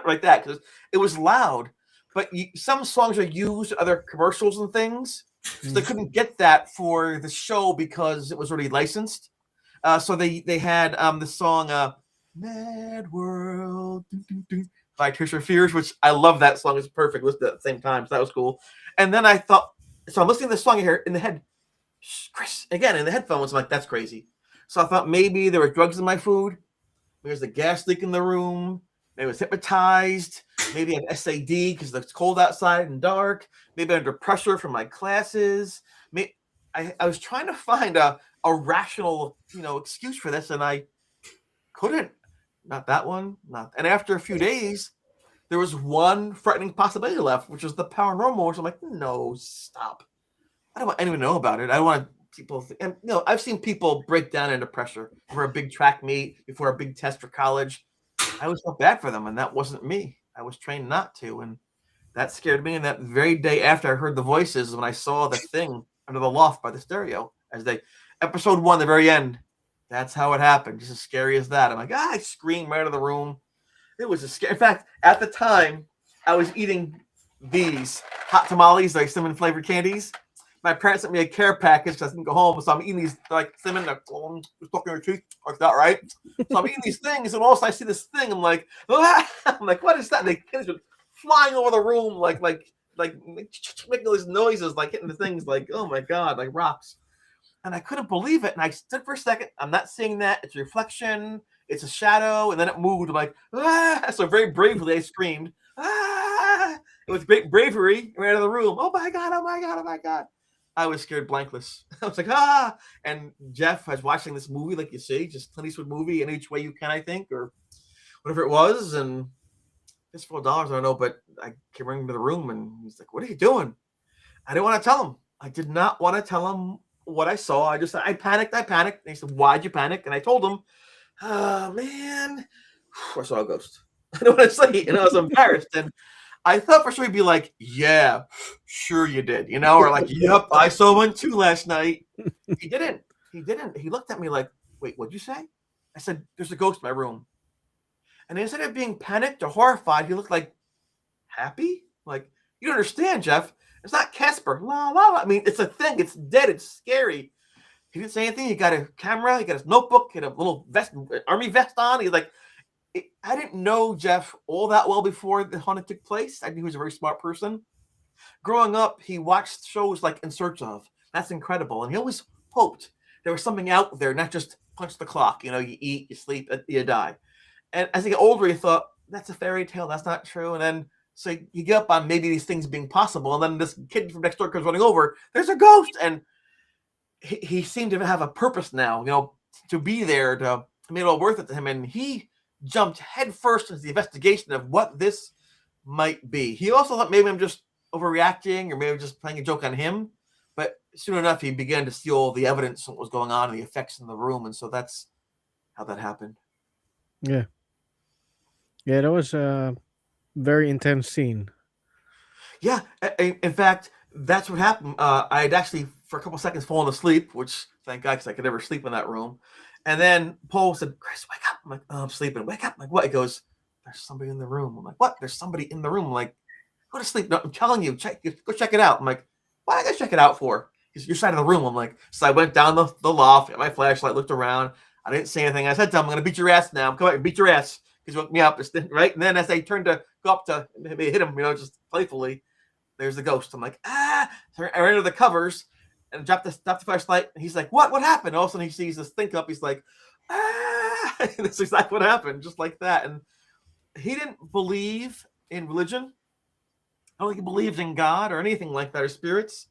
like that, because it was loud. But some songs are used in other commercials and things, so they couldn't get that for the show because it was already licensed. So they had the song "Mad World" by Tears for Fears, which I love. That song is perfect. Listened at the same time, so that was cool. And then I thought, so I'm listening to this song here in the head, Chris, again in the headphones. I'm like, that's crazy. So I thought maybe there were drugs in my food. Maybe there's a gas leak in the room. Maybe I was hypnotized. Maybe I had SAD because it's cold outside and dark. Maybe I'm under pressure from my classes. Maybe I was trying to find a rational, excuse for this, and I couldn't. Not that one. Not. And after a few days, there was one frightening possibility left, which was the paranormal. Which I'm like, no, stop. I don't want anyone to know about it. I don't want people. And I've seen people break down under pressure for a big track meet, before a big test for college. I always felt bad for them, and that wasn't me. I was trained not to, and that scared me. And that very day after I heard the voices, when I saw the thing under the loft by the stereo, episode 1, the very end. That's how it happened. Just as scary as that. I'm like, I screamed right out of the room. It was a scary. In fact, at the time, I was eating these hot tamales, like cinnamon flavored candies. My parents sent me a care package because I didn't go home, so I'm eating these like cinnamon, stuck in your teeth, like that, right? So I'm eating these things, and also I see this thing. I'm like, I'm like, what is that? And they kids were flying over the room, like making all these noises, like hitting the things, like, oh my god, like rocks. And I couldn't believe it. And I stood for a second. I'm not seeing that. It's a reflection. It's a shadow. And then it moved. I'm like, ah! So very bravely, I screamed, ah! It was great bravery. Right out of the room. Oh my god! Oh my god! Oh my god! I was scared blankless. I was like, ah! And Jeff was watching this movie, like you see, just Clint Eastwood movie, in each way you can, I think, or whatever it was. And just $4, I don't know, but I came running to the room, and he's like, "What are you doing?" I didn't want to tell him. I did not want to tell him what I saw. I panicked. And he said, "Why'd you panic?" And I told him, "Oh man, I saw a ghost." I don't want to say, and I was embarrassed. And I thought for sure he'd be like, "Yeah, sure you did," or like, "Yep, I saw one too last night." He didn't. He looked at me like, "Wait, what'd you say?" I said, "There's a ghost in my room." And instead of being panicked or horrified, he looked like happy. Like, you don't understand, Jeff. It's not Casper. La, la, la. I mean, it's a thing. It's dead. It's scary. He didn't say anything. He got a camera. He got his notebook. He had a little vest, army vest on. He's like, I didn't know Jeff all that well before the haunting took place. I knew he was a very smart person. Growing up, he watched shows like In Search Of. That's incredible. And he always hoped there was something out there, not just punch the clock. You eat, you sleep, you die. And as he got older, he thought, that's a fairy tale. That's not true. And then so you get up on maybe these things being possible. And then this kid from next door comes running over. There's a ghost. And he seemed to have a purpose now, to be there, to make it all worth it to him. And he jumped headfirst into the investigation of what this might be. He also thought maybe I'm just overreacting, or maybe just playing a joke on him. But soon enough, he began to see all the evidence of what was going on and the effects in the room. And so that's how that happened. Yeah. Yeah, that was a very intense scene. Yeah. In fact, that's what happened. I had actually, for a couple seconds, fallen asleep, which thank God, because I could never sleep in that room. And then Paul said, "Chris, wake up." I'm like, "Oh, I'm sleeping." "Wake up." I'm like, "What?" He goes, "There's somebody in the room." I'm like, "What? There's somebody in the room?" I'm like, "Go to sleep." "No, I'm telling you, go check it out." I'm like, "What I gotta check it out for?" He's your side of the room. I'm like, so I went down the loft, got my flashlight, looked around. I didn't say anything. I said to him, "I'm gonna beat your ass now. Come on, beat your ass." Because he woke me up, right? And then as I turned to go up to maybe hit him, just playfully, there's the ghost. I'm like, ah! So I ran into the covers and dropped the flashlight. And he's like, "What? What happened?" All of a sudden he sees this thing up. He's like, ah! And that's exactly what happened, just like that. And he didn't believe in religion. I don't think he believed in God or anything like that, or spirits.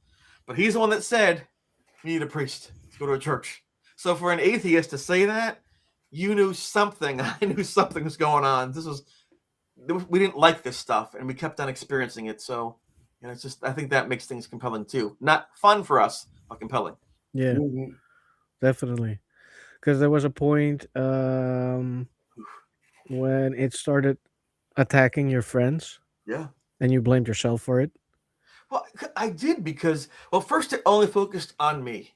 But he's the one that said, "You need a priest to go to a church." So for an atheist to say that, you knew something. I knew something was going on. We didn't like this stuff, and we kept on experiencing it. So, it's just, I think that makes things compelling too. Not fun for us, but compelling. Yeah, Mhm. definitely. Because there was a point when it started attacking your friends Yeah. and you blamed yourself for it? Well, I did because, well, first it only focused on me.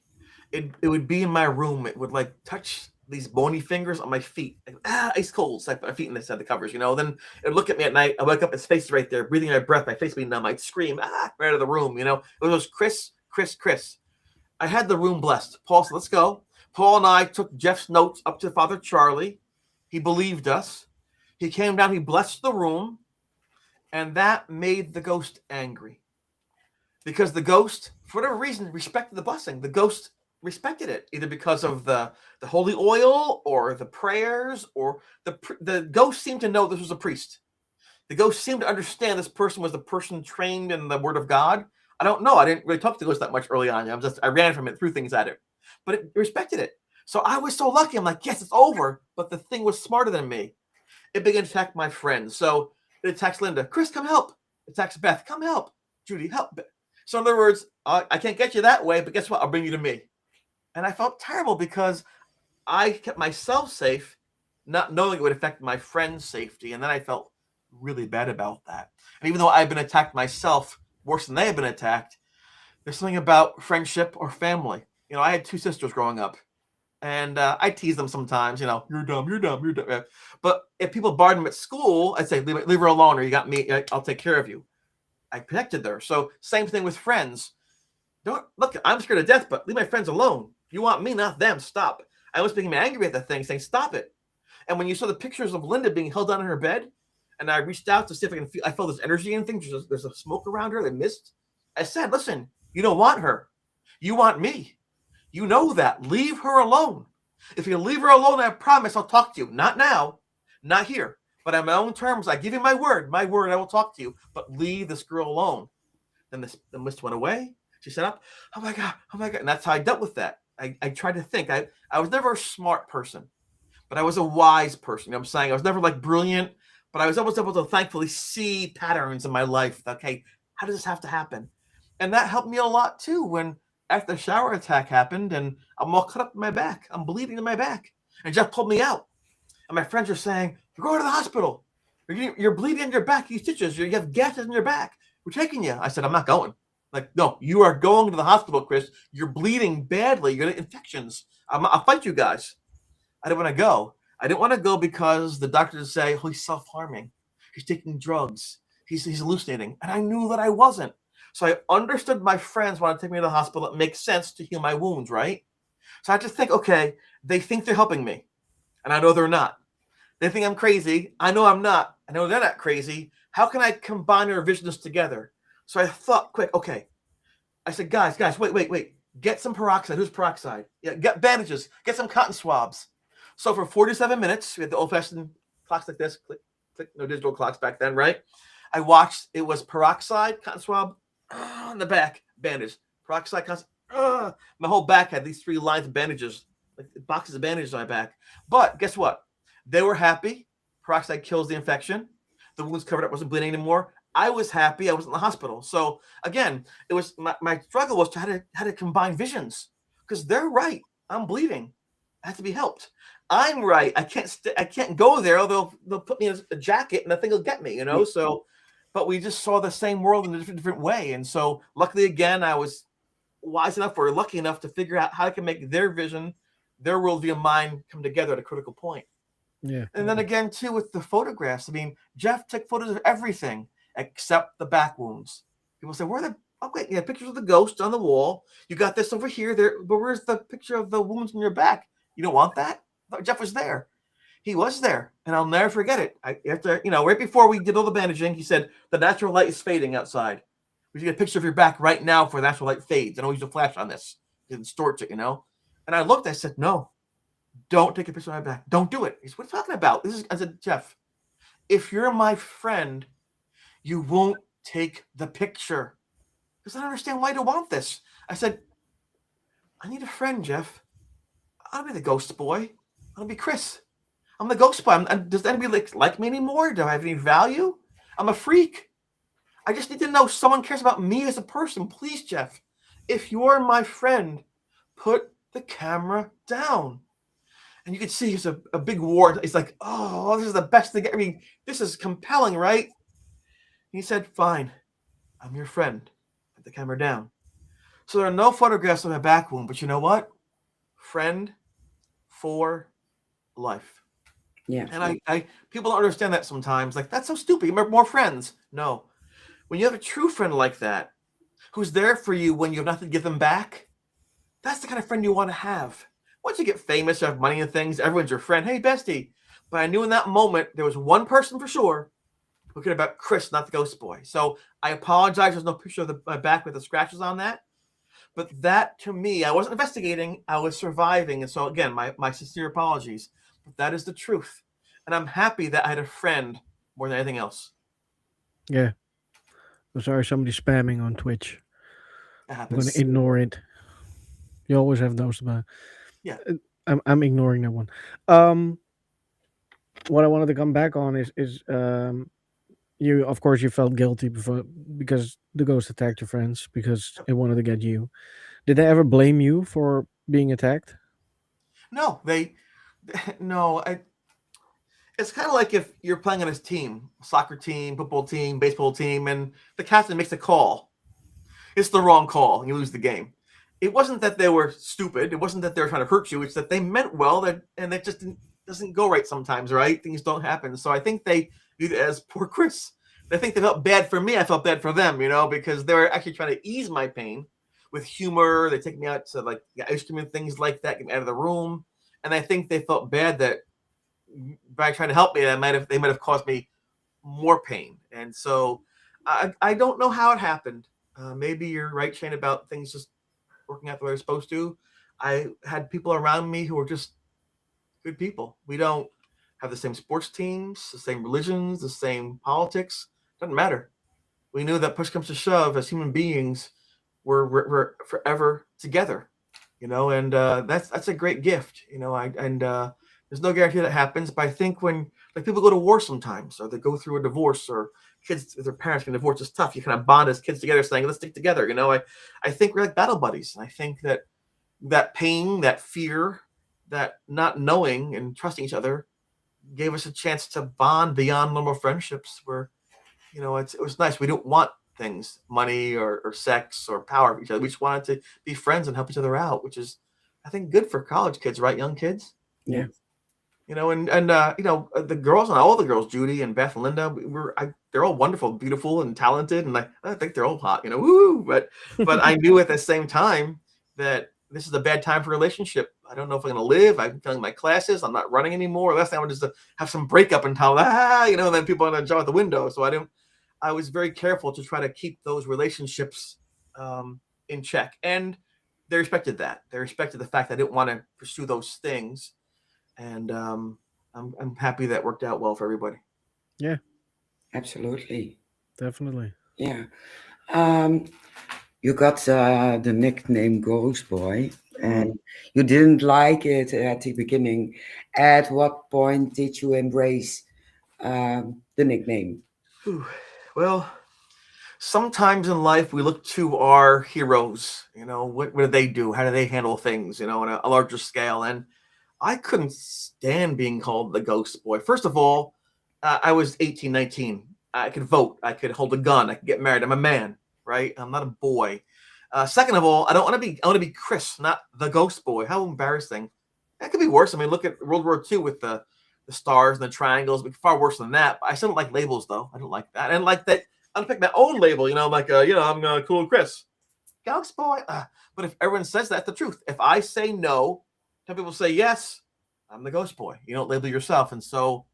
It would be in my room. It would like touch these bony fingers on my feet, like, ice cold. So I put my feet inside the covers, you know. Then it'd look at me at night. I wake up, his face is right there, breathing my breath. My face being numb. I'd scream, right out of the room, you know. It was Chris, Chris, Chris. I had the room blessed. Paul said, "Let's go." Paul and I took Jeff's notes up to Father Charlie. He believed us. He came down. He blessed the room, and that made the ghost angry. Because the ghost, for whatever reason, respected the blessing. The ghost respected it, either because of the holy oil or the prayers, or the ghost seemed to know this was a priest. The ghost seemed to understand this person was the person trained in the word of God. I don't know. I didn't really talk to the ghost that much early on. I ran from it, threw things at it, but it respected it. So I was so lucky. I'm like, yes, it's over. But the thing was smarter than me. It began to attack my friends. So it attacks Linda. Chris, come help. It attacks Beth. Come help. Judy, help. So in other words, I can't get you that way, but guess what? I'll bring you to me. And I felt terrible because I kept myself safe, not knowing it would affect my friend's safety. And then I felt really bad about that. And even though I've been attacked myself worse than they have been attacked, there's something about friendship or family. You know, I had two sisters growing up, and I tease them sometimes, you know, you're dumb, you're dumb, you're dumb. But if people barred them at school, I'd say, leave her alone, or you got me, I'll take care of you. I protected her. So same thing with friends. Don't look, I'm scared to death, but leave my friends alone. You want me, not them. Stop. I was becoming angry at the thing, saying, stop it. And when you saw the pictures of Linda being held down in her bed, and I reached out to see if I can feel, I felt this energy and things. There's a smoke around her, the mist. I said, listen, you don't want her. You want me. You know that. Leave her alone. If you leave her alone, I promise I'll talk to you. Not now, not here, but on my own terms. I give you my word, I will talk to you, but leave this girl alone. Then the mist went away. She sat up. Oh my God. And that's how I dealt with that. I tried to think. I was never a smart person, but I was a wise person. You know what I'm saying? I was never like brilliant, but I was always able to thankfully see patterns in my life. Okay, how does this have to happen? And that helped me a lot too. When after the shower attack happened, and I'm all cut up in my back, I'm bleeding in my back, and Jeff pulled me out, and my friends are saying, "You're going to the hospital. You're bleeding in your back. You stitches. You have gashes in your back. We're taking you." I said, "I'm not going." Like, no, you are going to the hospital, Chris. You're bleeding badly. You're getting infections. I'll fight you guys. I didn't want to go. I didn't want to go because the doctors say, oh, he's self-harming. He's taking drugs. He's hallucinating. And I knew that I wasn't. So I understood my friends wanted to take me to the hospital. It makes sense to heal my wounds, right? So I just think, okay, they think they're helping me. And I know they're not. They think I'm crazy. I know I'm not. I know they're not crazy. How can I combine our visions together? So I thought quick, okay. I said, guys, wait. Get some peroxide. Who's peroxide? Yeah, get bandages. Get some cotton swabs. So for 47 minutes, we had the old-fashioned clocks like this. Click, click. No digital clocks back then, right? I watched. It was peroxide, cotton swab, on the back, bandage. Peroxide, my whole back had these 3 lines of bandages, like boxes of bandages on my back. But guess what? They were happy. Peroxide kills the infection. The wounds covered up, wasn't bleeding anymore. I was happy. I was in the hospital. So again, it was my struggle was to how to combine visions, because they're right. I'm bleeding. I have to be helped. I'm right. I can't go there. They'll put me in a jacket and the thing will get me, you know? So, but we just saw the same world in a different way. And so luckily, again, I was wise enough or lucky enough to figure out how I can make their vision, their worldview and mine come together at a critical point. Yeah. And then again, too, with the photographs, I mean, Jeff took photos of everything except the back wounds. People say, where are the, okay, yeah, pictures of the ghost on the wall. You got this over here, there, but where's the picture of the wounds in your back? You don't want that? I thought Jeff was there. He was there, and I'll never forget it. After, right before we did all the bandaging, he said, the natural light is fading outside. We should get a picture of your back right now before the natural light fades. I don't use a flash on this. It distorts it, And I looked, I said, no, don't take a picture of my back. Don't do it. He said, what are you talking about? I said, Jeff, if you're my friend, you won't take the picture. Because I don't understand why you don't want this. I said, I need a friend, Jeff. I'll be the ghost boy. I'll be Chris. I'm the ghost boy. Does anybody like me anymore? Do I have any value? I'm a freak. I just need to know someone cares about me as a person. Please, Jeff, if you're my friend, put the camera down. And you could see he's a big ward. It's like, oh, this is the best thing. I mean, this is compelling, right? He said, fine, I'm your friend. Put the camera down. So there are no photographs of my back wound, but you know what? Friend for life. Yeah. And I people don't understand that sometimes. Like, that's so stupid. You remember more friends. No. When you have a true friend like that, who's there for you when you have nothing to give them back, that's the kind of friend you want to have. Once you get famous, you have money and things, everyone's your friend. Hey, bestie. But I knew in that moment there was one person for sure who cared about Chris, not the ghost boy. So I apologize. There's no picture of my back with the scratches on that. But that, to me, I wasn't investigating. I was surviving. And so, again, my sincere apologies. But that is the truth. And I'm happy that I had a friend more than anything else. Yeah. I'm sorry, somebody's spamming on Twitch. It I'm going happens. to ignore it. You always have those. But Yeah. I'm ignoring that one. What I wanted to come back on is you, of course, you felt guilty because the ghost attacked your friends because it wanted to get you. Did they ever blame you for being attacked? No, no. It's kind of like if you're playing on a team, soccer team, football team, baseball team, and the captain makes a call. It's the wrong call, and you lose the game. It wasn't that they were stupid. It wasn't that they were trying to hurt you. It's that they meant well, and that just doesn't go right sometimes, right? Things don't happen. So I think they viewed it as poor Chris. I think they felt bad for me. I felt bad for them, because they were actually trying to ease my pain with humor. They take me out to like ice cream and things like that, get me out of the room. And I think they felt bad that by trying to help me, they might have caused me more pain. And so I don't know how it happened. Maybe you're right, Shane, about things just working out the way they're supposed to. I had people around me who were just good people. We don't have the same sports teams, the same religions, the same politics. Doesn't matter. We knew that push comes to shove, as human beings, we're forever together. And that's a great gift. There's no guarantee that happens. But I think when people go to war sometimes, or they go through a divorce, or kids, their parents get divorced, it's tough. You kind of bond as kids together, saying, "Let's stick together." I think we're like battle buddies. And I think that pain, that fear, that not knowing and trusting each other gave us a chance to bond beyond normal friendships where, it was nice. We don't want things, money or sex or power of each other. We just wanted to be friends and help each other out, which is, I think, good for college kids, right? Young kids. Yeah. The girls, and all the girls, Judy and Beth and Linda, they're all wonderful, beautiful, and talented. And I think they're all hot, woo. But I knew at the same time that this is a bad time for a relationship. I don't know if I'm going to live. I'm failing my classes. I'm not running anymore. Last thing I want is to have some breakup in town, and then people are going to jump out the window. So I was very careful to try to keep those relationships in check. And they respected that. They respected the fact that I didn't want to pursue those things. And I'm happy that worked out well for everybody. Yeah, Absolutely. definitely. Yeah. You got the nickname Ghost Boy, and you didn't like it at the beginning. At what point did you embrace the nickname? Well, sometimes in life we look to our heroes. What do they do? How do they handle things? On a larger scale. And I couldn't stand being called the Ghost Boy. First of all, I was 18, 19. I could vote. I could hold a gun. I could get married. I'm a man, right? I'm not a boy. Second of all, I want to be Chris, not the Ghost Boy. How embarrassing. That could be worse. I mean, look at World War II with the stars and the triangles. It'd be far worse than that. But I still don't like labels, though. I don't like that. I don't like that. I don't pick my own label. I'm cool Chris. Ghost Boy. But if everyone says that's the truth. If I say no, some people say yes, I'm the Ghost Boy. You don't label yourself. And so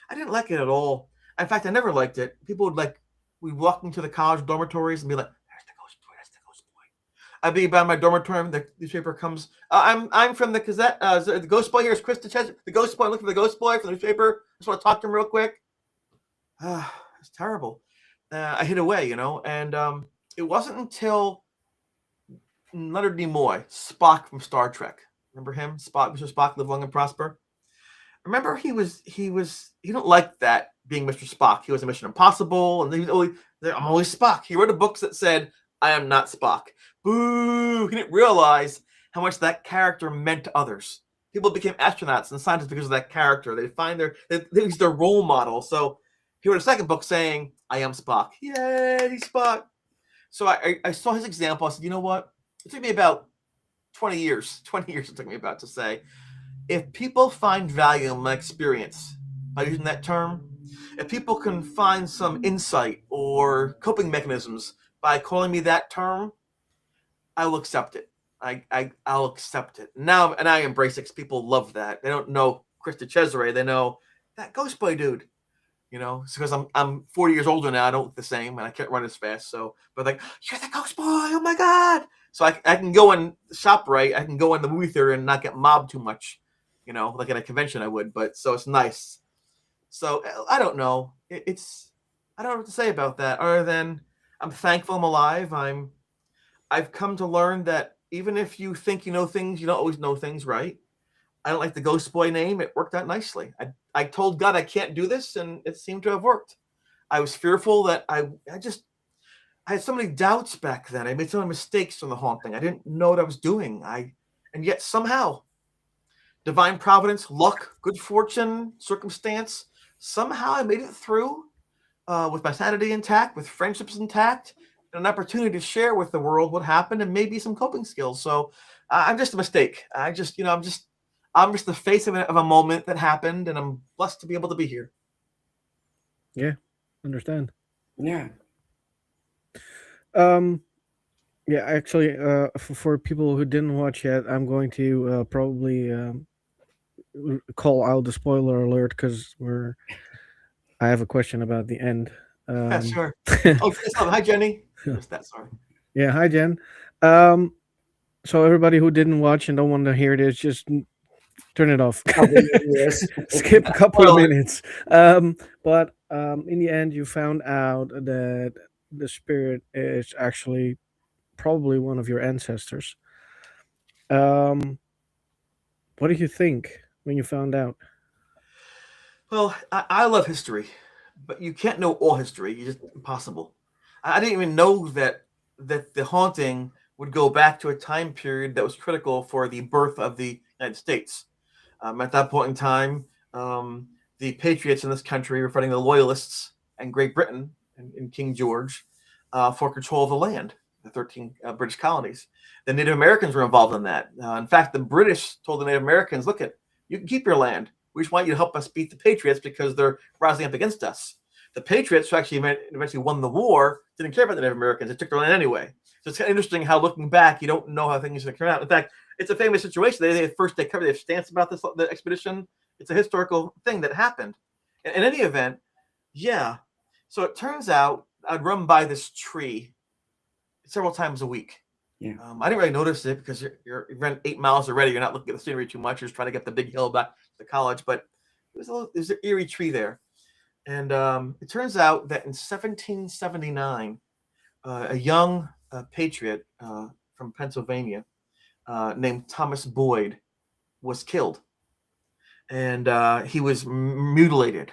I didn't like it at all. In fact, I never liked it. People would we'd walk into the college dormitories and be like, "There's the Ghost Boy, that's the Ghost Boy." I'd be by my dormitory, the newspaper comes, I'm from the Gazette, the Ghost Boy, here's Chris DiCesare, the Ghost Boy, I'm looking for the Ghost Boy from the newspaper. Just want to talk to him real quick. It's terrible. I hid away, and it wasn't until Leonard Nimoy, Spock from Star Trek. Remember him? Spock, Mr. Spock, live long and prosper. Remember he didn't like that being Mr. Spock. He was a Mission Impossible, and I'm always Spock. He wrote a book that said, "I am not Spock." Boo! He didn't realize how much that character meant to others. people became astronauts and scientists because of that character. They find he's their role model. So he wrote a second book saying, "I am Spock." Yay, he's Spock. So I saw his example. I said, you know what? It took me about 20 years. 20 years it took me about to say, if people find value in my experience by using that term, if people can find some insight or coping mechanisms by calling me that term, I will accept it. I'll accept it now, and I embrace it because people love that. They don't know Chris Cesare. They know that Ghost Boy dude. You know, it's because I'm 40 years older now. I don't look the same, and I can't run as fast. So, but like, you're the Ghost Boy. Oh my God! So I can go in ShopRite. I can go in the movie theater and not get mobbed too much. You know, like at a convention I would. But so it's nice. So I don't know. I don't know what to say about that other than I'm thankful I'm alive. I've come to learn that even if you think you know things, you don't always know things, right? I don't like the Ghost Boy name. It worked out nicely. I told God I can't do this, and it seemed to have worked. I was fearful that I had so many doubts back then. I made so many mistakes from the haunting. I didn't know what I was doing. And yet somehow, divine providence, luck, good fortune, circumstance, somehow I made it through with my sanity intact, with friendships intact, and an opportunity to share with the world what happened and maybe some coping skills. So I'm just a mistake. I'm just the face of a moment that happened, and I'm blessed to be able to be here. Yeah, understand. Yeah. Yeah, actually, for people who didn't watch yet, I'm going to probably call out the spoiler alert because I have a question about the end. Yeah, sure. Oh, hi, Jenny. Missed that, sorry. Yeah, hi, Jen. So everybody who didn't watch and don't want to hear this, just turn it off. Yes. Skip a couple of minutes. But in the end, you found out that the spirit is actually probably one of your ancestors. What did you think when you found out? Well, I love history, but you can't know all history. It's just impossible. I didn't even know that the haunting would go back to a time period that was critical for the birth of the United States. At that point in time, the patriots in this country were fighting the loyalists and Great Britain and King George for control of the land, the 13 British colonies. The Native Americans were involved in that. In fact, the British told the Native Americans, look, you can keep your land. We just want you to help us beat the patriots because they're rising up against us. The patriots, who actually eventually won the war, didn't care about the Native Americans. They took their land anyway. So it's kind of interesting how, looking back, you don't know how things are going to turn out. In fact, it's a famous situation. They have stance about the expedition. It's a historical thing that happened. In any event, yeah. So it turns out I'd run by this tree several times a week. Yeah. I didn't really notice it because you ran 8 miles already. You're not looking at the scenery too much. You're just trying to get the big hill back to the college. But there's an eerie tree there. And it turns out that in 1779, a young patriot from Pennsylvania named Thomas Boyd was killed. And he was mutilated.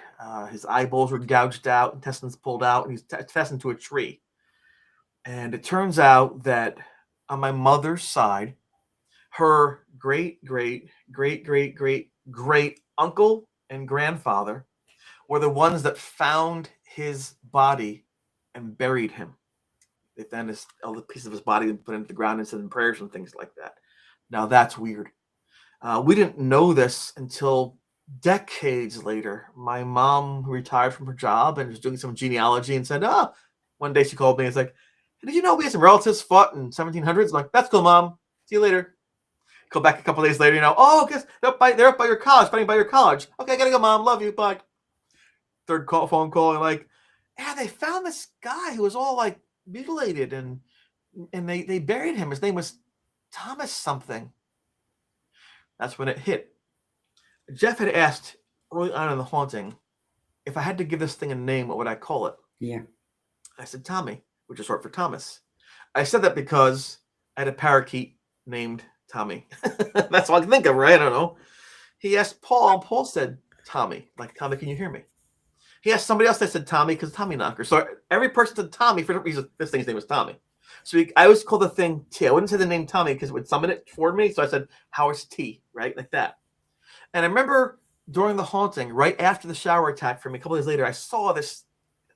His eyeballs were gouged out, intestines pulled out, and he's fastened to a tree. And it turns out that on my mother's side, her great, great, great, great, great, great uncle and grandfather were the ones that found his body and buried him. They found all the pieces of his body and put it into the ground and said prayers and things like that. Now that's weird. We didn't know this until decades later. My mom retired from her job and was doing some genealogy and said, one day she called me and was like, hey, did you know we had some relatives fought in 1700s? I'm like, that's cool, Mom. See you later. Go back a couple days later, guess they're up by your college, fighting by your college. Okay, I gotta go, Mom. Love you. Bye. Third phone call, and like, yeah, they found this guy who was all like mutilated and they buried him. His name was Thomas something. That's when it hit. Jeff had asked early on in the haunting if I had to give this thing a name, what would I call it? Yeah. I said Tommy, which is short for Thomas. I said that because I had a parakeet named Tommy. That's all I can think of, right? I don't know. He asked Paul, and Paul said Tommy. Like, Tommy, can you hear me? He asked somebody else that said Tommy because Tommy Knocker. So every person said Tommy for different reasons. This thing's name was Tommy. So I always call the thing T. I wouldn't say the name Tommy because it would summon it for me. So I said Howard's T, right? Like that. And I remember during the haunting, right after the shower attack for me, a couple days later, I saw this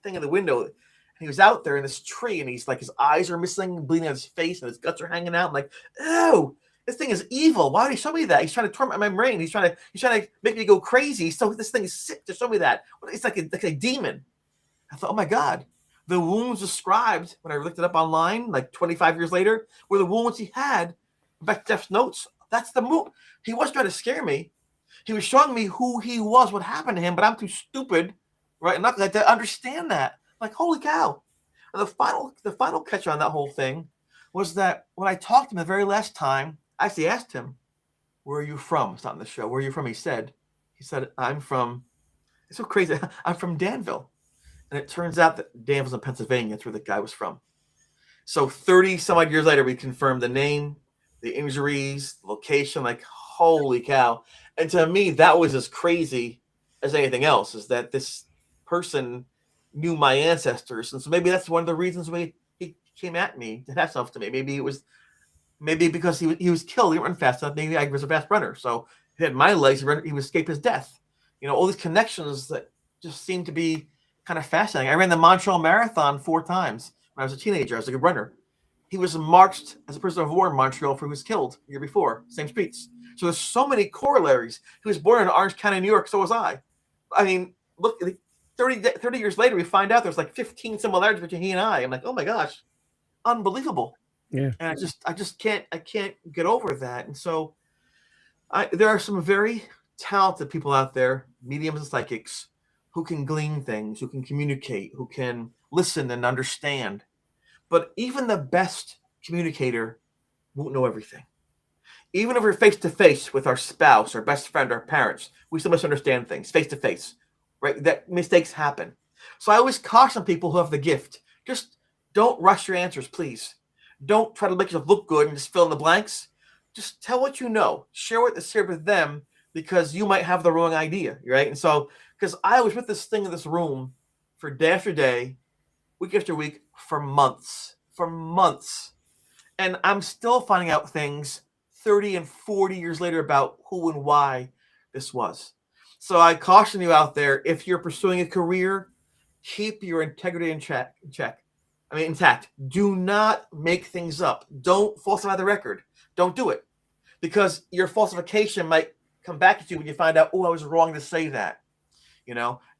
thing in the window. And he was out there in this tree, and he's like, his eyes are missing, bleeding out his face, and his guts are hanging out. I'm like, ew, this thing is evil. Why did he show me that? He's trying to torment my brain. He's trying to make me go crazy. So this thing is sick to show me that. It's like a demon. I thought, oh my God. The wounds described when I looked it up online, like 25 years later, were the wounds he had. In fact, Jeff's notes, that's the move. He was trying to scare me. He was showing me who he was, what happened to him, but I'm too stupid, right? Not to understand that. Like, holy cow. And the final catch on that whole thing was that when I talked to him the very last time, I actually asked him, where are you from? It's not in the show. Where are you from? He said, I'm from, it's so crazy. I'm from Danville. And it turns out that Danville's in Pennsylvania. That's where the guy was from. So 30 some odd years later, we confirmed the name, the injuries, the location, like, holy cow. And to me, that was as crazy as anything else, is that this person knew my ancestors. And so maybe that's one of the reasons why he came at me, did that stuff to me. Maybe because he was killed. He didn't run fast enough. Maybe I was a fast runner. So he had my legs, he would escape his death. All these connections that just seem to be kind of fascinating. I ran the Montreal Marathon 4 times when I was a teenager. I was a good runner. He was marched as a prisoner of war in Montreal before he was killed the year before, same streets. So there's so many corollaries. He was born in Orange County, New York. So was I. I mean, look, 30 years later, we find out there's like 15 similarities between he and I. I'm like, oh my gosh, unbelievable. Yeah. And I just can't get over that. And so there are some very talented people out there, mediums and psychics, who can glean things, who can communicate, who can listen and understand. But even the best communicator won't know everything. Even if we're face-to-face with our spouse, our best friend, our parents, we still misunderstand things face-to-face, right? That mistakes happen. So I always caution people who have the gift, just don't rush your answers, please. Don't try to make yourself look good and just fill in the blanks. Just tell what you know. Share with them, because you might have the wrong idea, right? And so, because I was with this thing in this room for day after day, week after week, for months. And I'm still finding out things 30 and 40 years later about who and why this was. So I caution you out there, if you're pursuing a career, keep your integrity intact. Do not make things up. Don't falsify the record. Don't do it, because your falsification might come back at you when you find out, oh, I was wrong to say that.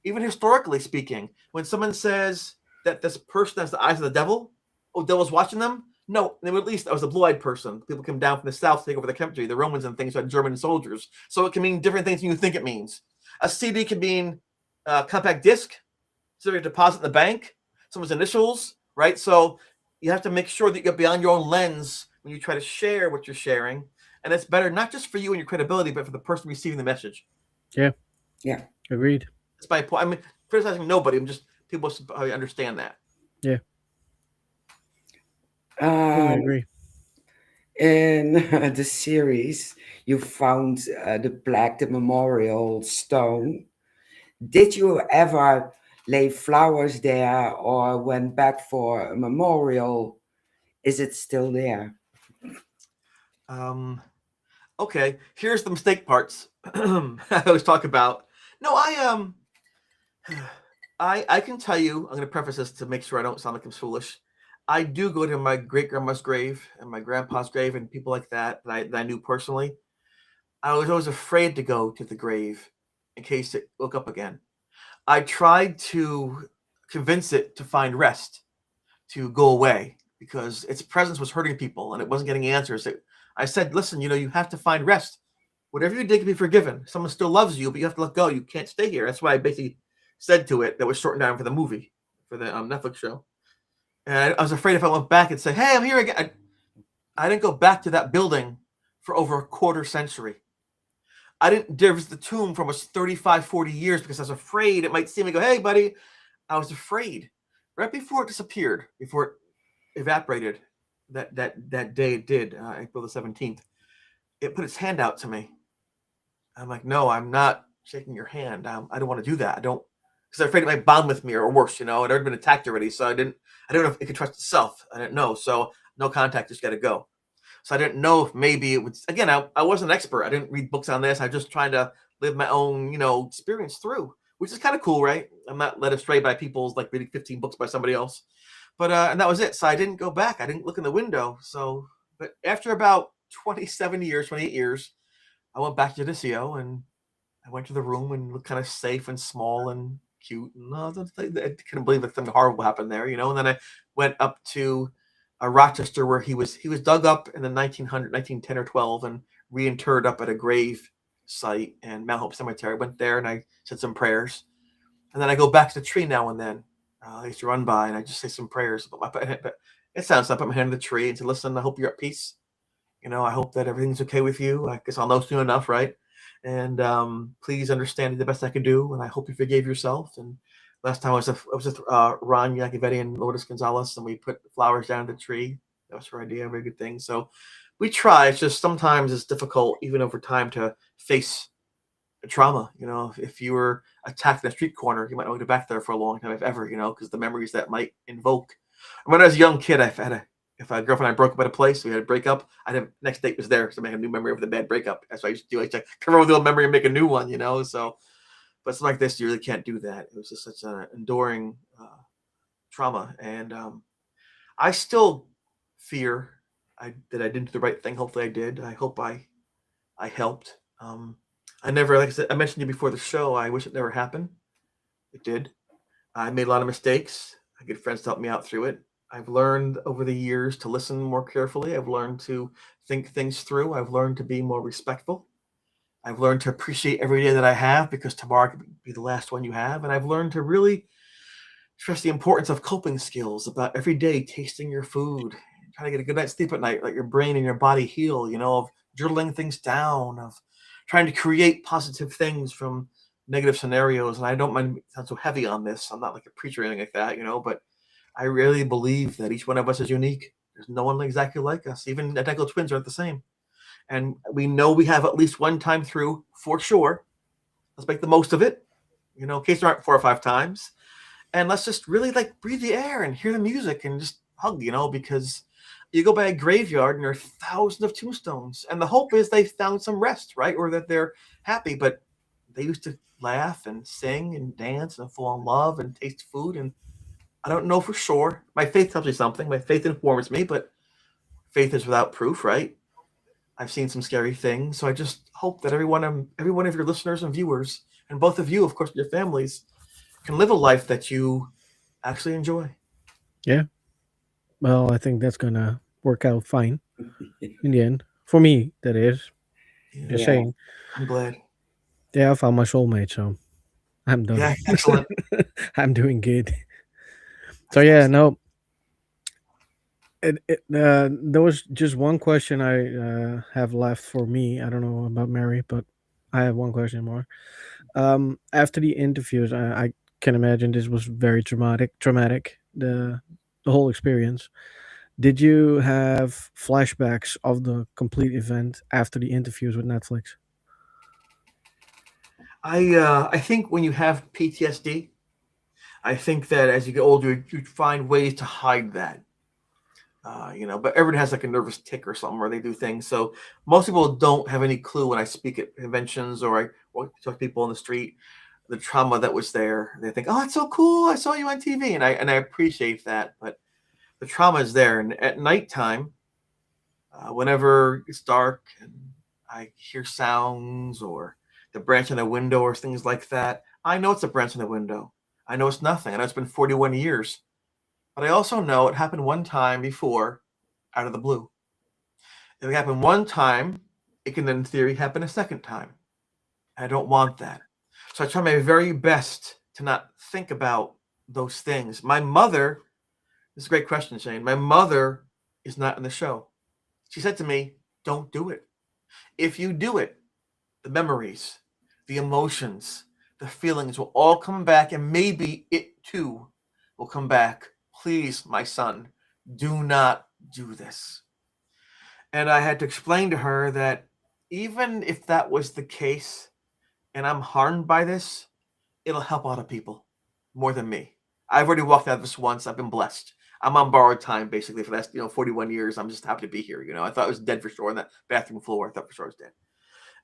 Even historically speaking, when someone says that this person has the eyes of the devil, oh, devil's watching them. No, in the Middle East, I was a blue-eyed person. People come down from the south to take over the country. The Romans and things had German soldiers. So it can mean different things than you think it means. A CD can mean a compact disc, so you deposit in the bank, someone's initials, right? So you have to make sure that you get beyond your own lens when you try to share what you're sharing. And it's better not just for you and your credibility, but for the person receiving the message. Yeah. Yeah. Agreed. That's my point. I mean, criticizing nobody. I'm just, people should probably understand that. Yeah. I agree. In the series, you found the memorial stone. Did you ever lay flowers there or went back for a memorial? Is it still there? Okay, here's the mistake parts I always talk about. No, I can tell you, I'm going to preface this to make sure I don't sound like I'm foolish. I do go to my great-grandma's grave and my grandpa's grave and people like that I knew personally. I was always afraid to go to the grave in case it woke up again. I tried to convince it to find rest, to go away, because its presence was hurting people and it wasn't getting answers. I said, listen, you have to find rest. Whatever you did can be forgiven. Someone still loves you, but you have to let go. You can't stay here. That's why I basically said to it that was shortened down for the movie, for the Netflix show. And I was afraid if I went back and say, hey, I'm here again. I didn't go back to that building for over a quarter century. I didn't dare visit the tomb for almost 35, 40 years because I was afraid it might see me go, hey, buddy. I was afraid. Right before it disappeared, before it evaporated, that day it did, April the 17th, it put its hand out to me. I'm like, no, I'm not shaking your hand. I don't want to do that. I don't, because I'm afraid it might bond with me or worse, I'd already been attacked already. So I don't know if it could trust itself. I didn't know. So no contact, just got to go. So I didn't know if maybe it would, again, I wasn't an expert. I didn't read books on this. I was just trying to live my own, experience through, which is kind of cool, right? I'm not led astray by people's like reading 15 books by somebody else. But and that was it. So I didn't go back. I didn't look in the window. So, but after about 27 years, 28 years, I went back to Geneseo and I went to the room and looked kind of safe and small and cute. And I couldn't believe that something horrible happened there, And then I went up to Rochester, where he was dug up in the 1910 or 12 and reinterred up at a grave site and Mount Hope Cemetery. I went there and I said some prayers. And then I go back to the tree now and then. I used to run by and I just say some prayers. But it sounds like I put my hand on the tree and say, listen, I hope you're at peace. I hope that everything's okay with you. I guess I'll know soon enough, right? And please understand the best I can do. And I hope you forgave yourself. And last time I was with Ron Yacovetti and Lourdes Gonzalez, and we put flowers down the tree. That was her idea. Very good thing. So we try. It's just sometimes it's difficult, even over time, to face trauma. If you were attacked in a street corner, you might not go back there for a long time, if ever, because the memories that might invoke. When I was a young kid, if a girlfriend and I broke up at a place, we had to break up, next date was there, so I make a new memory of the bad breakup. That's what I used to do. I used to cover over the old memory and make a new one, So, but something like this, you really can't do that. It was just such an enduring trauma, and I still fear that I didn't do the right thing. Hopefully, I did. I hope I helped. I never, like I said, I mentioned you before the show, I wish it never happened. It did. I made a lot of mistakes. I get friends to help me out through it. I've learned over the years to listen more carefully. I've learned to think things through. I've learned to be more respectful. I've learned to appreciate every day that I have, because tomorrow could be the last one you have. And I've learned to really stress the importance of coping skills, about every day tasting your food, trying to get a good night's sleep at night, let your brain and your body heal, of journaling things down, of trying to create positive things from negative scenarios. And I don't mind sound so heavy on this. I'm not like a preacher or anything like that, but I really believe that each one of us is unique. There's no one exactly like us. Even identical twins aren't the same. And we know we have at least one time through for sure. Let's make the most of it, in case there aren't 4 or 5 times. And let's just really breathe the air and hear the music and just hug, because you go by a graveyard and there are thousands of tombstones. And the hope is they found some rest, right? Or that they're happy. But they used to laugh and sing and dance and fall in love and taste food. And I don't know for sure. My faith tells me something. My faith informs me, but faith is without proof, right? I've seen some scary things. So I just hope that every one of your listeners and viewers, and both of you, of course, your families, can live a life that you actually enjoy. Yeah. Well, I think that's gonna work out fine in the end. For me, that is. Just Yeah. saying. I'm glad. Yeah, I found my soulmate, so I'm done. Yeah, excellent. I'm doing good. So yeah, no. There was just one question I have left for me. I don't know about Mary, but I have one question more. After the interviews, I can imagine this was very traumatic. The whole experience. Did you have flashbacks of the complete event after the interviews with Netflix? I think when you have PTSD, I think that as you get older, you find ways to hide that. But everyone has like a nervous tick or something where they do things. So most people don't have any clue when I speak at conventions or I talk to people on the street, the trauma that was there. They think, "Oh, it's so cool! I saw you on TV," and I appreciate that. But the trauma is there, and at nighttime, whenever it's dark and I hear sounds or the branch on the window or things like that, I know it's a branch on the window. I know it's nothing. I know it's been 41 years. But I also know it happened one time before out of the blue. If it happened one time, it can then in theory happen a second time. I don't want that. So I try my very best to not think about those things. My mother, this is a great question, Shane. My mother is not in the show. She said to me, don't do it. If you do it, the memories, the emotions, the feelings will all come back, and maybe it too will come back. Please, my son, do not do this. And I had to explain to her that even if that was the case and I'm harmed by this, it'll help a lot of people more than me. I've already walked out of this once. I've been blessed. I'm on borrowed time basically for the last 41 years. I'm just happy to be here. I thought I was dead for sure on that bathroom floor. I thought for sure I was dead.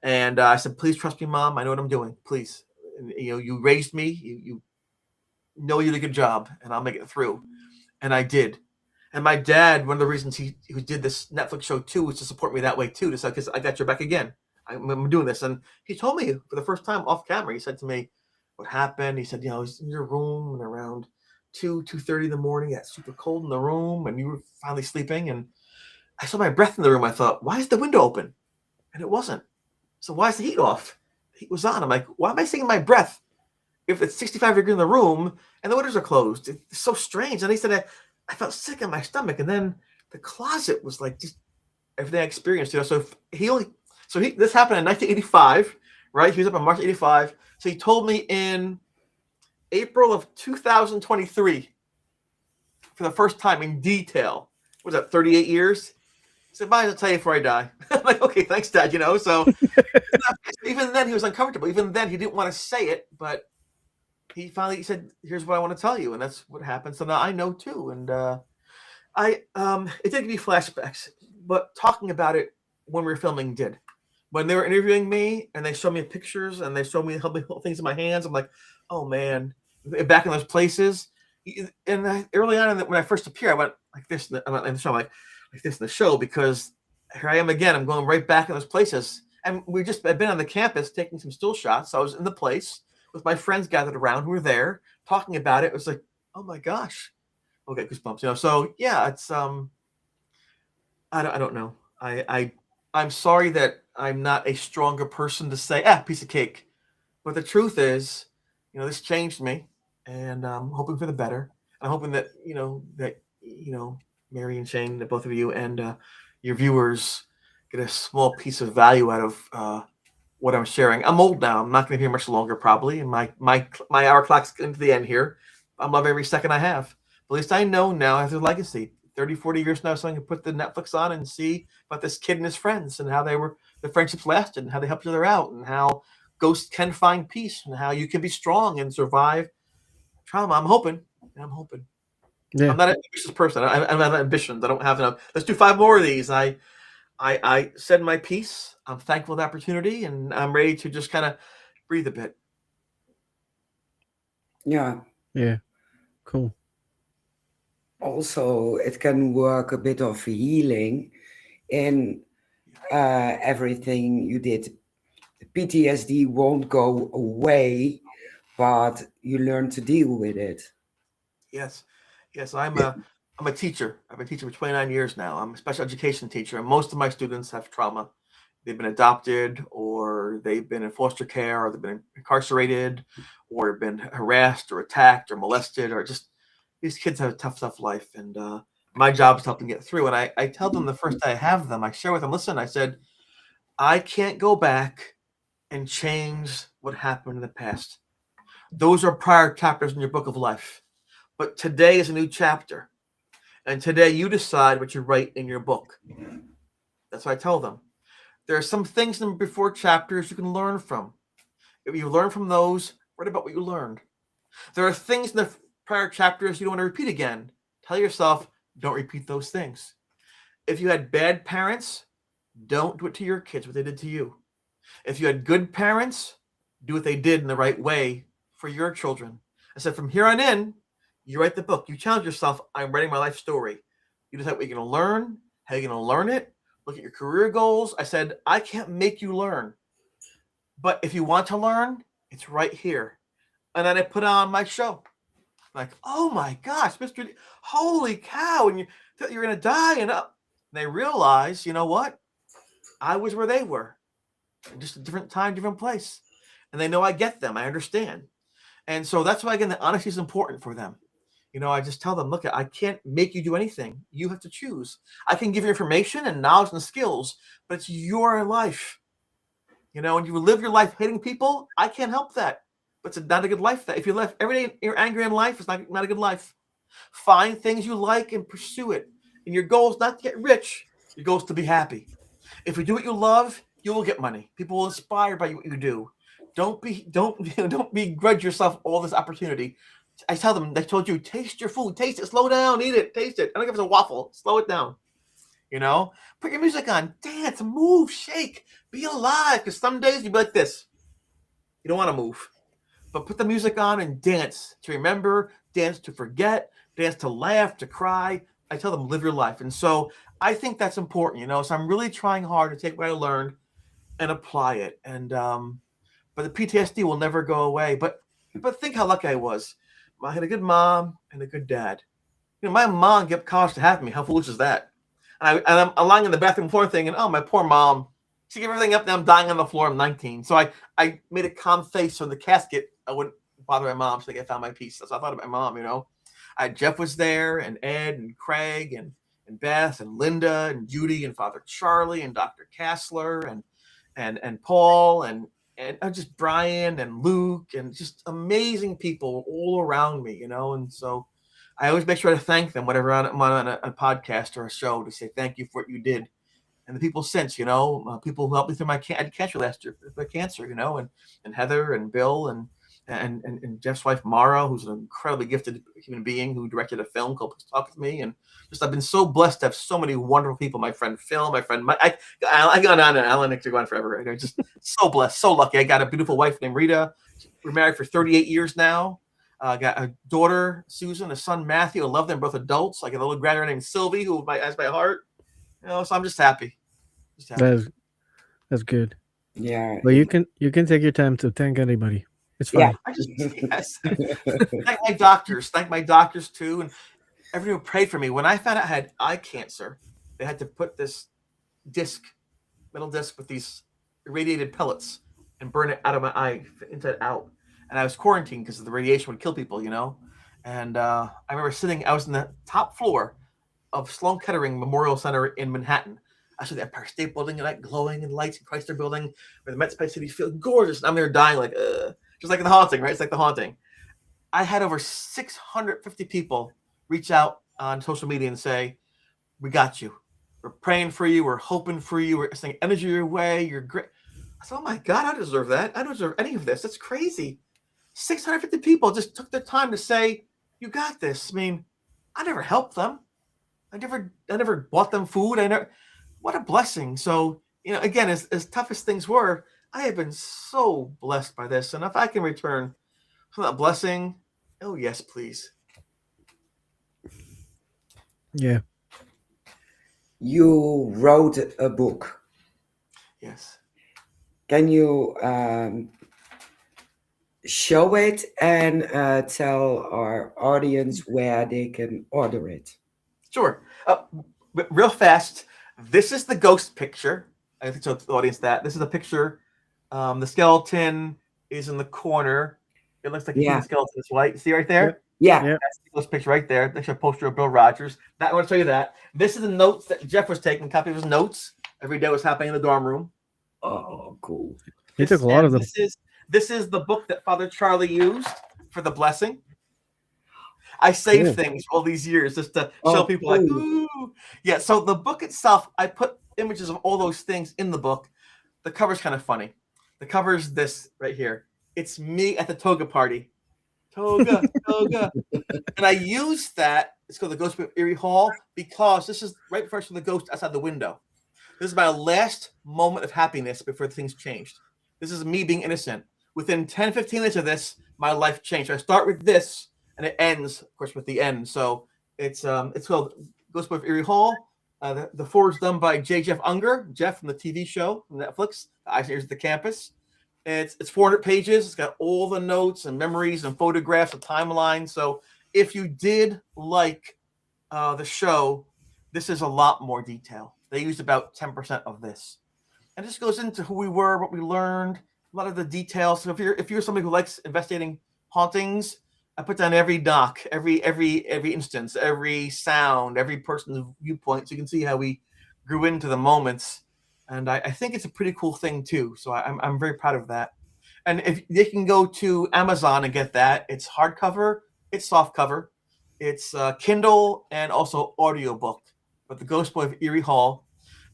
And I said, please trust me, Mom. I know what I'm doing. Please. And, you raised me. You know you did a good job, and I'll make it through. And I did. And my dad, one of the reasons he did this Netflix show too was to support me that way too. To say, because I got your back again. I'm doing this. And he told me for the first time off camera, he said to me, what happened? He said, I was in your room and around 2:30 in the morning, it got super cold in the room, and you were finally sleeping. And I saw my breath in the room. I thought, why is the window open? And it wasn't. So why is the heat off? The heat was on. I'm like, why am I seeing my breath if it's 65 degrees in the room and the windows are closed? It's so strange. And he said, I felt sick in my stomach. And then the closet was like just everything I experienced. So this happened in 1985, right? He was up in March 85. So he told me in April of 2023 for the first time in detail. What was that, 38 years? He said, bye, I'll tell you before I die. I'm like, okay, thanks, Dad, So even then he was uncomfortable. Even then he didn't want to say it, but he finally said, here's what I want to tell you. And that's what happened. So now I know too. And it did give me flashbacks, but talking about it when we were filming did. When they were interviewing me and they showed me pictures and they showed me things in my hands, I'm like, oh man, back in those places. And early on when I first appeared, I went like this in the show, like this in the show, because here I am again. I'm going right back in those places. And I'd been on the campus taking some still shots. So I was in the place with my friends gathered around who were there talking about it. It was like, oh my gosh. Okay, goosebumps, So yeah, it's I don't know. I'm sorry that I'm not a stronger person to say, piece of cake. But the truth is, this changed me, and I'm hoping for the better. I'm hoping that, Mary and Shane, that both of you and your viewers get a small piece of value out of what I'm sharing. I'm old now. I'm not going to be here much longer, probably. And my hour clock's getting to the end here. I love every second I have. But at least I know now I have a legacy. 30, 40 years now, so I can put the Netflix on and see about this kid and his friends and how the friendships lasted and how they helped each other out and how ghosts can find peace and how you can be strong and survive trauma. I'm hoping. Yeah. I'm not an ambitious person. I'm not ambitions. I don't have enough. Let's do 5 more of these. I said my piece. I'm thankful for the opportunity, and I'm ready to just kind of breathe a bit. Yeah. Yeah. Cool. Also, it can work a bit of healing in everything you did. PTSD won't go away, but you learn to deal with it. Yes. I'm a teacher. I've been teaching for 29 years now. I'm a special education teacher, and most of my students have trauma. They've been adopted, or they've been in foster care, or they've been incarcerated, or been harassed or attacked or molested, or just these kids have a tough life. And my job is to help them get through. And I tell them the first day I have them, I share with them, listen, I said, I can't go back and change what happened in the past. Those are prior chapters in your book of life. But today is a new chapter. And today you decide what you write in your book. That's what I tell them. There are some things in the before chapters you can learn from. If you learn from those, write about what you learned. There are things in the prior chapters you don't want to repeat again. Tell yourself, don't repeat those things. If you had bad parents, don't do it to your kids what they did to you. If you had good parents, do what they did in the right way for your children. I said, from here on in, you write the book. You challenge yourself, I'm writing my life story. You decide what you're going to learn, how you're going to learn it, look at your career goals. I said, I can't make you learn. But if you want to learn, it's right here. And then I put on my show. Like, oh my gosh, Mr. D, holy cow. And you thought you were going to die. And they realize, you know what? I was where they were. Just a different time, different place. And they know I get them. I understand. And so that's why, again, the honesty is important for them. I just tell them, look, I can't make you do anything. You have to choose. I can give you information and knowledge and skills, but it's your life. And you live your life hating people, I can't help that. But it's not a good life. That if you live every day you're angry in life, it's not a good life. Find things you like and pursue it. And your goal is not to get rich. Your goal is to be happy. If you do what you love, you will get money. People will inspire by what you do. Don't begrudge yourself all this opportunity. I tell them, they told you, taste your food, taste it, slow down, eat it, taste it. I don't care if it's a waffle, slow it down. You know, put your music on, dance, move, shake, be alive. Because some days you'll be like this. You don't want to move. But put the music on and dance to remember, dance to forget, dance to laugh, to cry. I tell them, live your life. And so I think that's important, you know. So I'm really trying hard to take what I learned and apply it. And but the PTSD will never go away. But think how lucky I was. I had a good mom and a good dad. You know, my mom kept college to have me. How foolish is that? And I'm lying in the bathroom floor thinking, oh, my poor mom. She gave everything up. Now I'm dying on the floor. I'm 19. So I made a calm face on the casket. I wouldn't bother my mom. So I found my peace. So I thought of my mom, you know. Jeff was there, and Ed, and Craig, and Beth, and Linda, and Judy, and Father Charlie, and Dr. Kassler, and Paul, and just Brian, and Luke, and just amazing people all around me, you know. And so I always make sure to thank them whenever I'm on a podcast or a show, to say thank you for what you did. And the people since, you know, people who helped me through I had cancer last year, my cancer, you know, and Heather and Bill and Jeff's wife Mara, who's an incredibly gifted human being who directed a film called Please Talk With Me. And just I've been so blessed to have so many wonderful people. My friend Phil, my friend Mike, I got on and Alan to go on forever. Right? I'm just so blessed, so lucky. I got a beautiful wife named Rita. We're married for 38 years now. I got a daughter, Susan, a son, Matthew. I love them, both adults. I got a little granddaughter named Sylvie, who has my heart. You know, so I'm just happy. That's good. Yeah. But you can take your time to thank anybody. It's fine. Yeah. I just thank my doctors too, and everyone who prayed for me. When I found out I had eye cancer, they had to put this metal disc with these irradiated pellets and burn it out of my eye, inside out. And I was quarantined because the radiation would kill people, you know. And I remember I was in the top floor of Sloan Kettering Memorial Center in Manhattan. I saw the Empire State Building and glowing and lights, and Chrysler Building, where the Met Spice City feels gorgeous. And I'm there dying, just like in The Haunting, right? It's like The Haunting. I had over 650 people reach out on social media and say, "We got you. We're praying for you. We're hoping for you. We're sending energy your way. You're great." I said, "Oh my God, I deserve that. I don't deserve any of this. That's crazy." 650 people just took their time to say, "You got this." I mean, I never helped them. I never bought them food. What a blessing. So, you know, again, as tough as things were, I have been so blessed by this. And if I can return some of that blessing, oh yes, please. Yeah. You wrote a book. Yes. Can you show it and tell our audience where they can order it? Sure. Real fast. This is the ghost picture. I think so. The audience this is a picture. The skeleton is in the corner. It looks like a human skeleton. It's white. See right there? Yeah. That's the ghost picture right there. That's a poster of Bill Rogers. I want to show you that. This is the notes that Jeff was taking. Copy of his notes. Every day was happening in the dorm room. Oh, cool. He took a lot of them. This is the book that Father Charlie used for the blessing. I saved things all these years just to show people ooh. Yeah, so the book itself, I put images of all those things in the book. The cover's kind of funny. The cover's this right here. It's me at the toga party. Toga. And I used that. It's called the Ghost Boy of Eerie Hall because this is right first from the ghost outside the window. This is my last moment of happiness before things changed. This is me being innocent. Within 10, 15 minutes of this, my life changed. So I start with this, and it ends, of course, with the end. So it's called Ghost Boy of Eerie Hall. The forward's done by Jeff Unger, Jeff from the TV show from Netflix. Here's the campus. It's 400 pages. It's got all the notes and memories and photographs, a timeline. So if you did like the show, this is a lot more detail. They used about 10% of this, and this goes into who we were, what we learned, a lot of the details. So if you're somebody who likes investigating hauntings, I put down every knock, every instance, every sound, every person's viewpoint, so you can see how we grew into the moments. And I think it's a pretty cool thing too. So I'm very proud of that. And if they can go to Amazon and get that, it's hardcover, it's softcover, it's Kindle, and also audiobook. But the Ghost Boy of Eerie Hall.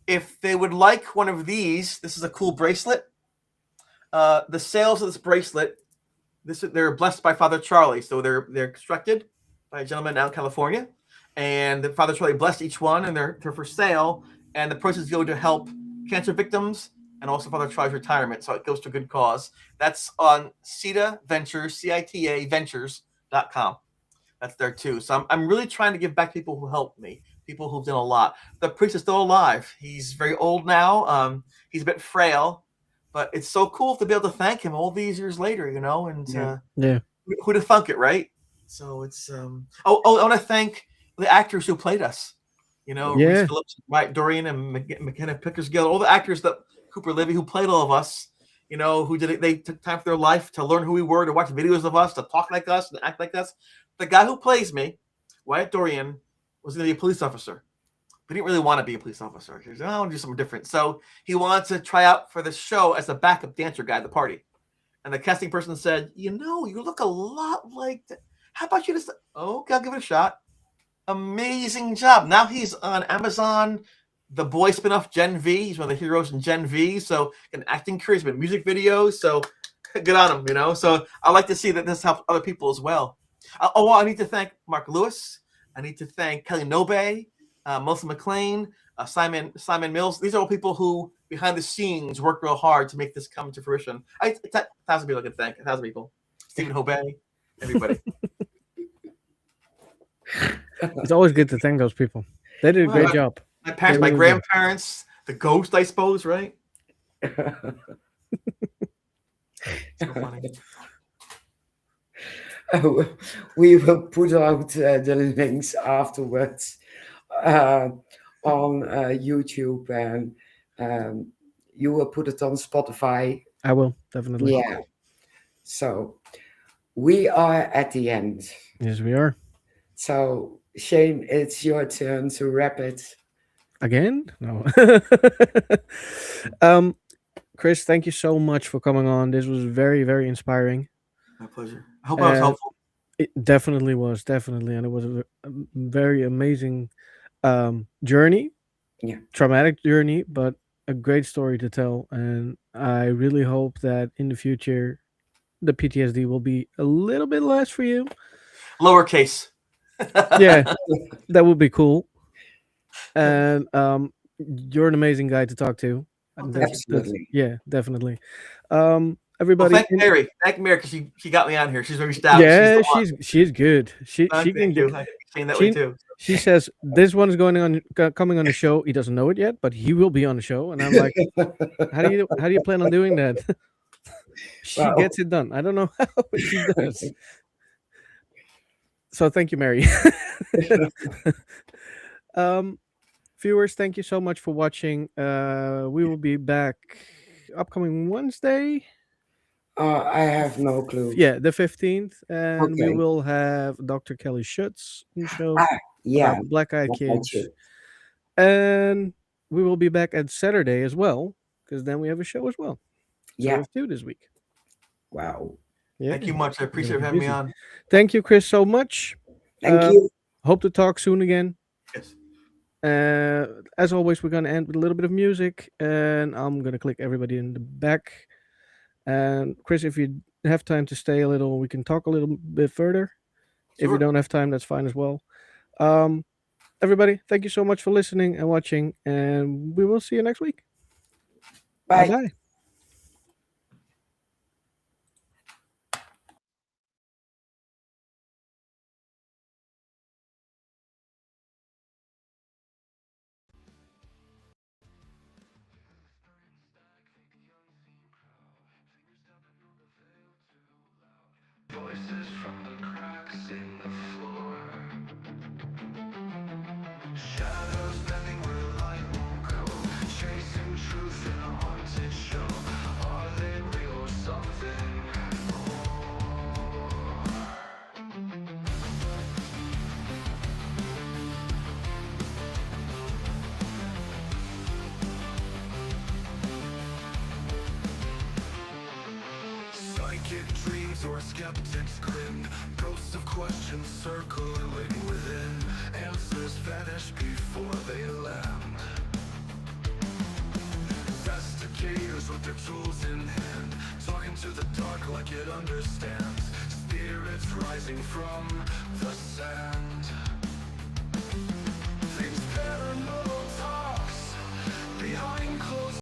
If they would like one of these, this is a cool bracelet. The sales of this bracelet, they're blessed by Father Charlie, so they're constructed by a gentleman out in California, and the Father Troy blessed each one, and they're for sale. And the proceeds go to help cancer victims and also Father Troy's retirement. So it goes to a good cause. That's on CITA Ventures, CITA Ventures.com. That's there too. So I'm really trying to give back to people who helped me, people who've done a lot. The priest is still alive. He's very old now. He's a bit frail, but it's so cool to be able to thank him all these years later, and Yeah. who'd have thunk it, right? So it's I want to thank the actors who played us. Yeah. Reese Phillips, Mike Dorian, and McKenna Pickersgill, all the actors that Cooper Livy who played all of us. Who did it? They took time for their life to learn who we were, to watch videos of us, to talk like us, and act like us. The guy who plays me, Wyatt Dorian, was going to be a police officer. But he didn't really want to be a police officer. He said, I want to do something different. So he wanted to try out for the show as a backup dancer guy at the party. And the casting person said, you look a lot like that. How about you just, okay, I'll give it a shot. Amazing job. Now he's on Amazon, the boy spinoff Gen V. He's one of the heroes in Gen V. So an acting career, he's been in music videos. So good on him, So I like to see that this helps other people as well. I need to thank Mark Lewis. I need to thank Kelly Nobe, Melissa McLean, Simon Mills. These are all people who, behind the scenes, work real hard to make this come to fruition. 1,000 people I can thank. 1,000 people. Stephen Hobey, everybody. It's always good to thank those people. They did a great job. My parents, my grandparents, the ghost, I suppose, right? So funny. We will put out the links afterwards on YouTube, and you will put it on Spotify. I will, definitely. Yeah. So we are at the end. Yes, we are. So Shane, it's your turn to wrap it. Again? No. Chris, thank you so much for coming on. This was very, very inspiring. My pleasure. I hope I was helpful. It definitely was, and it was a very amazing journey. Yeah. Traumatic journey, but a great story to tell. And I really hope that in the future, the PTSD will be a little bit less for you. Lowercase. Yeah, that would be cool. And you're an amazing guy to talk to. Absolutely. Yeah, definitely. Everybody, thank Mary. Thank Mary because she got me on here. She's very stout. Yeah, she's good. She can do. That way too. She says this one is coming on the show. He doesn't know it yet, but he will be on the show. And I'm like, how do you plan on doing that? She gets it done. I don't know how, but she does. So thank you, Mary. Viewers, thank you so much for watching. We will be back upcoming Wednesday. I have no clue. Yeah, the 15th, and we will have Dr. Kelly Schutz on the show. Yeah, Black Eyed Kids, and we will be back at Saturday as well, because then we have a show as well. So we have 2 this week. Wow. Yeah. Thank you much. I appreciate having me on. Thank you, Chris, so much. Thank you. Hope to talk soon again. Yes. As always, we're going to end with a little bit of music, and I'm going to click everybody in the back. And Chris, if you have time to stay a little, we can talk a little bit further. Sure. If you don't have time, that's fine as well. Everybody, thank you so much for listening and watching, and we will see you next week. Bye. Bye. Voices from the cracks in the floor. Shadows bending where light won't go. Chasing truth in a haunted show. Are they real or something more? Psychic dreams or skeptics grin. Ghosts of questions circling within. Answers vanish before they land. Investigators with their tools in hand, talking to the dark like it understands. Spirits rising from the sand.